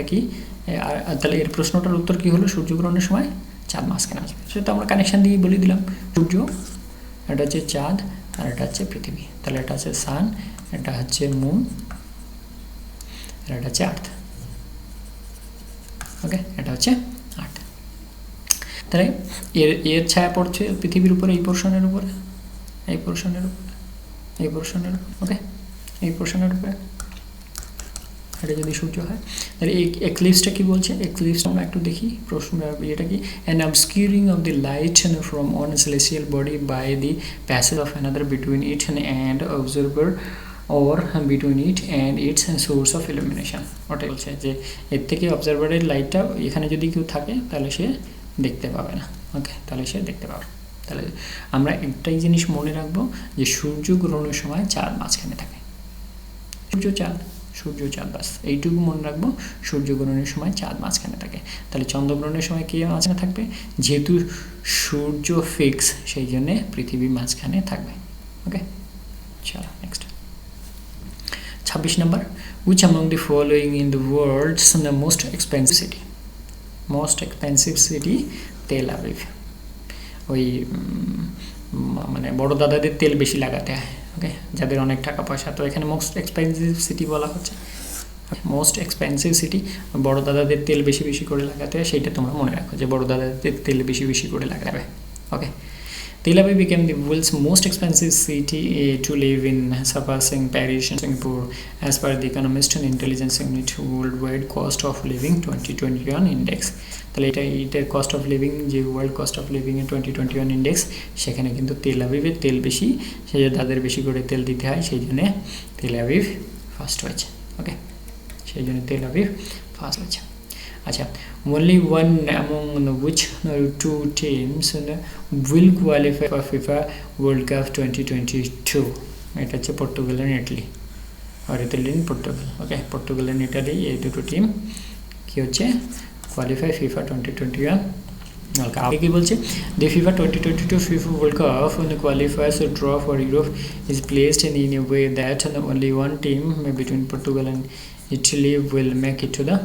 কি, তাহলে এর প্রশ্নটার উত্তর কি হলো, সূর্যগ্রহণের সময় চাঁদ মাঝখানে আসবে। সেটা আমরা কানেকশান দিয়ে বলে দিলাম, সূর্য, এটা হচ্ছে চাঁদ, আর এটা হচ্ছে পৃথিবী। তাহলে এটা হচ্ছে সান, এটা হচ্ছে মুন, আর এটা হচ্ছে আর্থ। ওকে, এটা হচ্ছে আর্থ। তাহলে এর ছায়া পড়ছে পৃথিবীর উপরে, এই পোর্শনের উপরে, ওকে, এই পোর্শনের উপরে, এটা যদি সূর্য হয়। তাহলে এই এক্লিপসটা কি বলছে, এক্লিপস আমরা একটু দেখি, প্রশ্ন এটা কি, an obscuring of the light from one celestial body by the passage of another between it and observer or between it and its source of illumination। ওটাই বলছে যে এর থেকে অবজারভারের লাইটটা এখানে যদি কেউ থাকে, তাহলে সে দেখতে পাবে না। ওকে, তাহলে সে দেখতে পাবে। তাহলে আমরা একটাই জিনিস মনে রাখবো, যে সূর্যগ্রহণের সময় চাঁদ মাঝখানে থাকে, সূর্য চাঁদ বাস, এইটুকু মনে রাখবো, সূর্যগ্রহণের সময় চাঁদ মাঝখানে থাকে। তাহলে চন্দ্রগ্রহণের সময় কে মাঝখানে থাকবে, যেহেতু সূর্য ফিক্স, সেই জন্যে পৃথিবী মাঝখানে থাকবে। ওকে, চলো next 26 number, which among the following in the world's the most expensive city? Tel Aviv. ওই মানে বড় দাদাদের তেল বেশি লাগাতে হয়। ওকে, যাদের অনেক টাকা পয়সা, তো এখানে মোস্ট এক্সপেন্সিভ সিটি বলা হচ্ছে, মোস্ট এক্সপেন্সিভ সিটি, বড় দাদাদের তেল বেশি বেশি করে লাগাতে হয়, সেইটা তোমরা মনে রাখো, যে বড় দাদাদের তেল বেশি বেশি করে লাগাবে। ওকে, Tel Aviv became the world's most expensive city to live in, surpassing Paris and Singapore as per the Economist and Intelligence Unit Worldwide Cost of Living 2021 Index। তাহলে এটার কস্ট অফ লিভিং, যে ওয়ার্ল্ড কস্ট অফ লিভিং এর 2021 index, সেখানে কিন্তু তেল আবিবের তেল বেশি, সেই জন্য তাদের বেশি করে তেল দিতে হয়, সেই জন্যে তেল আবিব ফার্স্ট হয়েছে। ওকে, সেই জন্য তেল আবিব ফার্স্ট হয়েছে। আচ্ছা, only one among which two teams will qualify for FIFA World Cup 2022? এটা হচ্ছে পর্তুগাল আর ইটালি, আর ইতালি পর্তুগাল। ওকে, পর্তুগাল আর ইটালি, এই দুটো টিম কি হচ্ছে, কোয়ালিফাই FIFA 2021 World Cup। কি বলছে, the FIFA 2022 FIFA World Cup when the qualifiers draw for Europe is placed in a way that only one team between Portugal and Italy will make it to the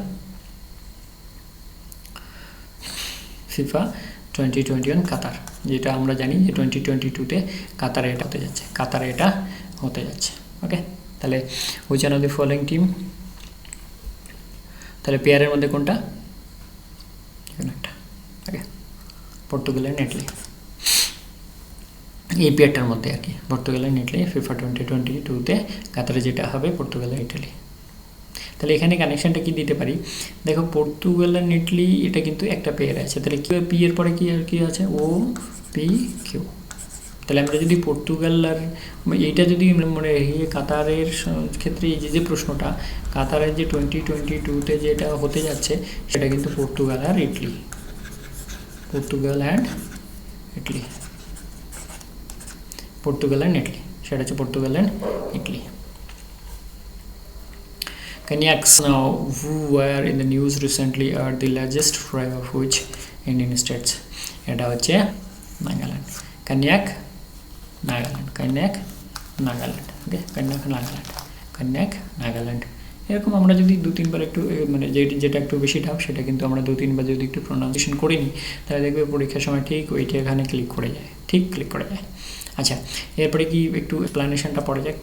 FIFA 2021 কাতার, যেটা আমরা জানি যে 2022-তে কাতারে এটা হতে যাচ্ছে। ওকে, তাহলে which one of the following team, তাহলে পেয়ারের মধ্যে কোনটা, একটা। ওকে, পর্তুগাল আর ইটালি, এই পেয়ারটার মধ্যে আর কি, পর্তুগাল আর ইটালি FIFA 2022-তে কাতারে যেটা হবে, পর্তুগাল আর ইটালি। তাহলে এখানে কানেকশানটা কি দিতে পারি, দেখো পর্তুগাল আর ইটালি, এটা কিন্তু একটা পেয়ার আছে, তাহলে কিউ পি এর পরে কি আর কি আছে, ও পি কিউ, তাহলে আমরা যদি পর্তুগাল আর এইটা যদি মনে রাখি, কাতারের ক্ষেত্রে এই যে প্রশ্নটা, কাতারের যে 2022-তে যেটা হতে যাচ্ছে সেটা কিন্তু পর্তুগাল আর Italy, Portugal and Italy, Portugal and Italy, সেটা হচ্ছে Portugal and Italy. Kenyans now who were in the news recently are the largest tribe of which Indian states? এটা হচ্ছে নাগাল্যান্ড, কন্যাক নাগাল্যান্ড, কন্যাক নাগাল্যান্ড, ওকে, কন্যাক নাগাল্যান্ড, কন্যাক নাগাল্যান্ড। এরকম আমরা যদি 2-3 বার একটু মানে যেটা একটু বেশি টাফ সেটা কিন্তু আমরা 2-3 বার যদি একটু প্রোনাউন্সিয়েশন করে নিই তাহলে দেখবে পরীক্ষার সময় ঠিক ওইটা এখানে ক্লিক করে যায়, ঠিক ক্লিক করে যায়। আচ্ছা, এরপরে কি একটু এক্সপ্লানেশনটা পড়ে যাক।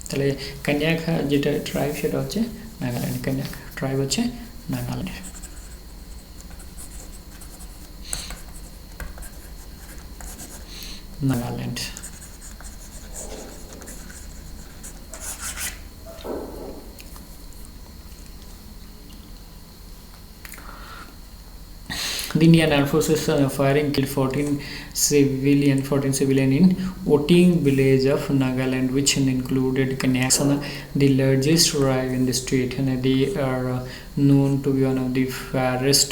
তাহলে কন্যাক যেটা ট্রাইব সেটা হচ্ছে নাগাল্যান্ড, কন্যাক ট্রাইব হচ্ছে নাগাল্যান্ডের। Nagaland. The Indian Air Force's firing killed 14 civilian in Oting village of Nagaland, which included Kenyans, the largest tribe in the state, and they are known to be one of the fairest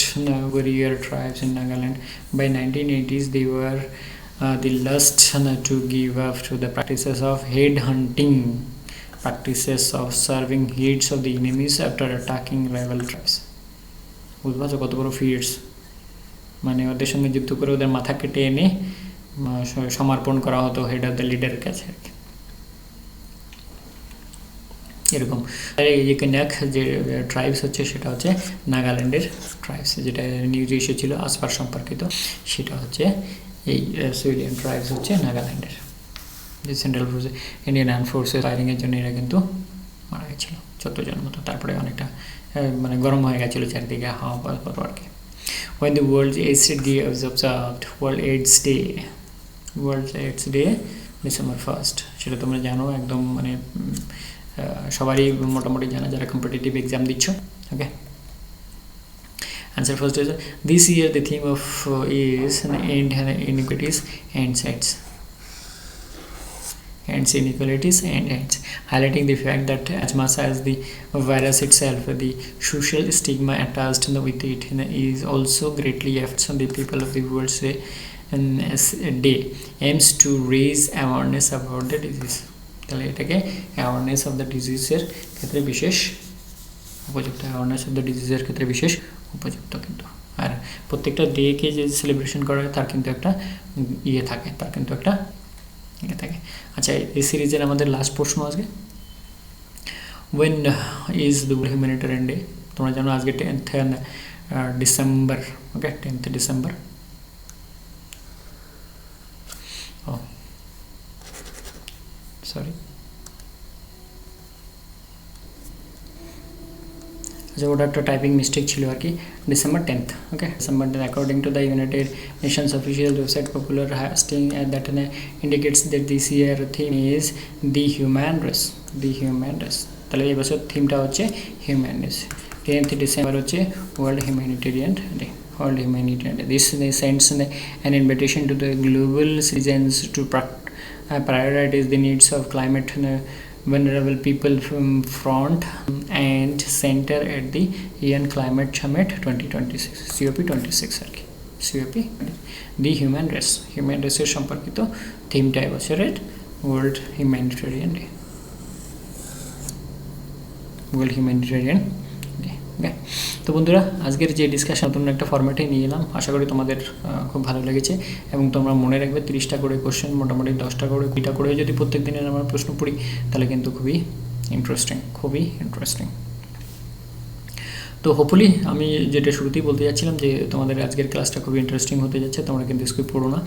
warrior tribes in Nagaland. By 1980s, they were the last to give up to the practices of head hunting, practices of serving heads of the enemies after attacking rival tribes. বুঝতে কত বড় fierce, মানে ওদের সঙ্গে যুদ্ধ করে ওদের মাথা কেটে এনে সমর্পণ করা হতো হেড অফ দ্য লিডারের কাছে আর কি, এরকম। এই যে কন্যাক যে ট্রাইবস হচ্ছে সেটা হচ্ছে নাগাল্যান্ডের ট্রাইবস, যেটা নিউজ এসেছিল আসপার সম্পর্কিত, সেটা হচ্ছে এই সিভিলিয়ান ট্রাইবস হচ্ছে নাগাল্যান্ডের। যে সেন্ট্রাল ফোর্স ইন্ডিয়ান আর্ম ফোর্সের ফায়ারিংয়ের জন্য এরা কিন্তু মারা গেছিলো 14 জন মতো, তারপরে অনেকটা মানে গরম হয়ে গেছিলো চারিদিকে হাওয়া পর আর কি। When the World AIDS Day was observed, World AIDS Day December 1st, সেটা তোমরা জানো একদম, মানে সবারই মোটামুটি জানা যারা কম্পিটিটিভ এক্সাম দিচ্ছ, ওকে। Answer first is this year the theme of is end inequalities and sides. Ends inequalities and ends, highlighting the fact that as much as the virus itself, the social stigma attached with it is also greatly affects the people of the world. Day aims to raise awareness about the disease. তাহলে এটাকে awareness of the ডিজিজের ক্ষেত্রে বিশেষ উপযুক্ত, awareness of the ডিজিজের ক্ষেত্রে বিশেষ উপযুক্ত কিন্তু। আর প্রত্যেকটা ডেকে যে সেলিব্রেশন করা হয় তার কিন্তু একটা ইয়ে থাকে, তার কিন্তু একটা ইয়ে থাকে। আচ্ছা, এই সিরিজের আমাদের লাস্ট প্রশ্ন আজকে, when is the humanitarian day? তোমরা জানো আজকে 10th December, okay, 10th December. ও সরি, আচ্ছা ওটা একটা টাইপিং মিস্টেক ছিল আর কি, December 10th, okay, December 10th, according to the United Nations official website, popular hosting that indicates that this year theme is the human race, the human race। তাহলে এই বছর থিমটা হচ্ছে হিউম্যান রেস। 10th ডিসেম্বর হচ্ছে world Humanitarian Day, World Humanitarian day. This sends an invitation to the global citizens to prioritize the needs of climate vulnerable people from front and center at the UN Climate Summit 2026, COP26 আর কি, COP the human race, human race-এর সম্পর্কিত থিমটা এবছরের World Humanitarian Day, World Humanitarian Day, okay. তো বন্ধুরা, আজকের যে discussion নতুন একটা ফরম্যাটে নিয়ে এলাম, আশা করি তোমাদের খুব ভালো লেগেছে এবং তোমরা মনে রাখবে 30টা করে কোশ্চেন, মোটামুটি 10টা করে 20টা করে যদি প্রত্যেক দিনের আমরা প্রশ্ন পড়ি তাহলে কিন্তু খুবই ইন্টারেস্টিং। তো হোপফুলি আমি যেটা শুরুতেই বলতে যাচ্ছিলাম যে তোমাদের আজকের ক্লাসটা খুবই ইন্টারেস্টিং হতে যাচ্ছে, তোমরা কিন্তু স্কিপ করো না,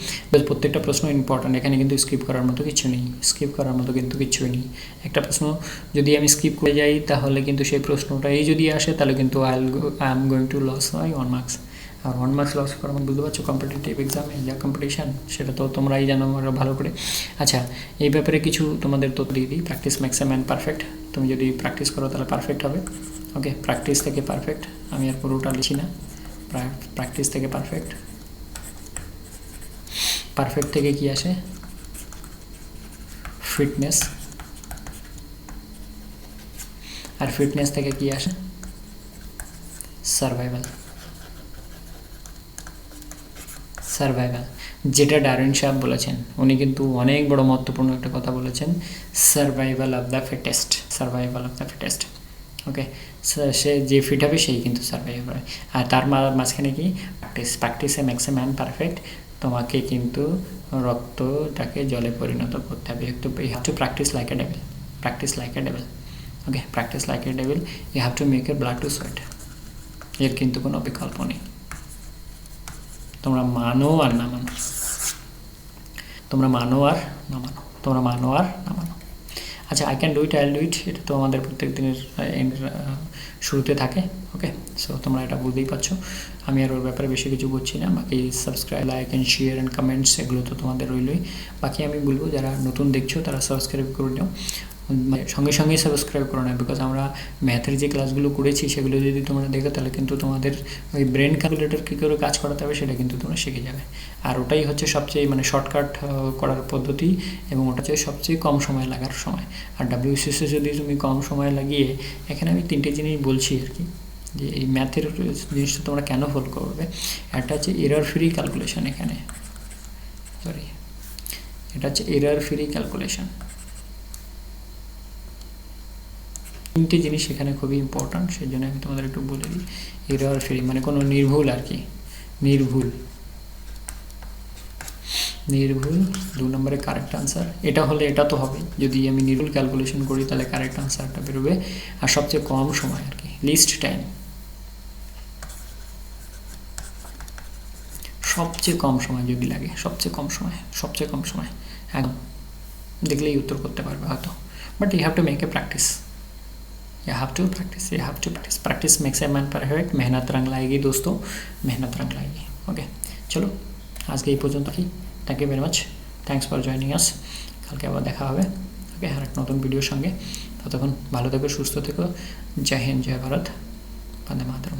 প্রত্যেকটা প্রশ্ন ইম্পর্ট্যান্ট, এখানে কিন্তু স্কিপ করার মতো কিছু নেই, স্কিপ করার মতো কিন্তু কিছুই নেই। একটা প্রশ্ন যদি আমি স্কিপ করে যাই তাহলে কিন্তু সেই প্রশ্নটাই যদি আসে তাহলে কিন্তু I am going to loss by 1 marks, আর 1 মার্কস লস করা মানে বুঝতে পারছো কম্পিটিটিভ এক্সামে যা কম্পিটিশান, সেটা তো তোমরাই জানো আরও ভালো করে। আচ্ছা, এই ব্যাপারে কিছু তোমাদের তথ্য দিয়ে দিই। Practice makes a man perfect, তুমি যদি প্র্যাকটিস করো তাহলে পারফেক্ট হবে, ওকে। প্র্যাকটিস থেকে পারফেক্ট, আমি আর পুরোটা লিখি না, প্র্যাকটিস থেকে পারফেক্ট, পারফেক্ট থেকে কি আসে? ফিটনেস, আর ফিটনেস থেকে কি আসে? সার্ভাইভাল। সার্ভাইভাল, যেটা ডারউইন সাহেব বলেছেন, উনি কিন্তু অনেক বড় মহত্বপূর্ণ একটা কথা বলেছেন, survival of the fittest, survival of the fittest. Okay, সে যে ফিট হবে সেই কিন্তু সার্ভাইভ হবে। আর তার মাঝখানে কি প্র্যাকটিসে মেক্স এ ম্যান পারফেক্ট, তোমাকে কিন্তু রক্তটাকে জলে পরিণত করতে হবে। একটু you have to practice like a devil, practice like a devil. Okay, practice like a devil, you have to make a blood to sweat. এর কিন্তু কোনো বিকল্প নেই, তোমরা মানো আর না মানো, তোমরা মানো আর না মানো, তোমরা মানো আর না মানো। আচ্ছা, I can do it, I will do ইট, এটা তো আমাদের প্রত্যেক দিনের শুরুতে থাকে। ওকে, সো তোমরা এটা বুঝতেই পারছো, আমি আর ওর ব্যাপারে বেশি কিছু বলছি না। বাকি subscribe, like and share and comments এগুলো তো তোমাদের রইলই। বাকি আমি বলবো যারা নতুন দেখছো তারা সাবস্ক্রাইব করে নাও, সঙ্গে সঙ্গেই সাবস্ক্রাইব করো না, বিকজ আমরা ম্যাথের যে ক্লাসগুলো করেছি সেগুলো যদি তোমরা দেখো তাহলে কিন্তু তোমাদের ওই ব্রেন ক্যালকুলেটর কী করে কাজ করাতে হবে সেটা কিন্তু তোমরা শিখে যাবে। আর ওটাই হচ্ছে সবচেয়ে মানে শর্টকাট করার পদ্ধতি, এবং ওটা হচ্ছে সবচেয়ে কম সময় লাগার সময়। আর ডাব্লিউসিএসে যদি তুমি কম সময় লাগিয়ে, এখানে আমি তিনটে জিনিস বলছি আর কি, যে এই ম্যাথের জিনিসটা তোমরা কেন ফলো করবে। একটা হচ্ছে এরর ফ্রি ক্যালকুলেশন, এখানে সরি এটা হচ্ছে এরর ফ্রি ক্যালকুলেশন। তিনটে জিনিস এখানে খুবই ইম্পর্ট্যান্ট, সেই জন্য আমি তোমাদের একটু বলে দিই। এরর ফ্রি মানে কোনো নির্ভুল আর কি, নির্ভুল, নির্ভুল। 2 নম্বরে কারেক্ট আনসার, এটা হলে এটা তো হবে, যদি আমি নির্ভুল ক্যালকুলেশন করি তাহলে কারেক্ট আনসারটা বেরোবে। আর সবচেয়ে কম সময় আর কি, লিস্ট টাইম, সবচেয়ে কম সময় যদি লাগে, সবচেয়ে কম সময়, সবচেয়ে কম সময় একদম দেখলেই উত্তর করতে পারবে হয়তো। But you have to make a practice, you have to practice, you have to practice, practice makes a man perfect। मेहनत रंग लाएगी दोस्तों, मेहनत रंग लाएगी। ओके, चलो আজকে এই পর্যন্ত কি, thank you very much, thanks for joining us. কালকে আবার দেখা হবে ওকে আর এক নতুন ভিডিওর সঙ্গে। ততক্ষণ ভালো থেকো, সুস্থ থেকো, জয় হিন্দ, জয় ভারত, বন্দে মাতরম।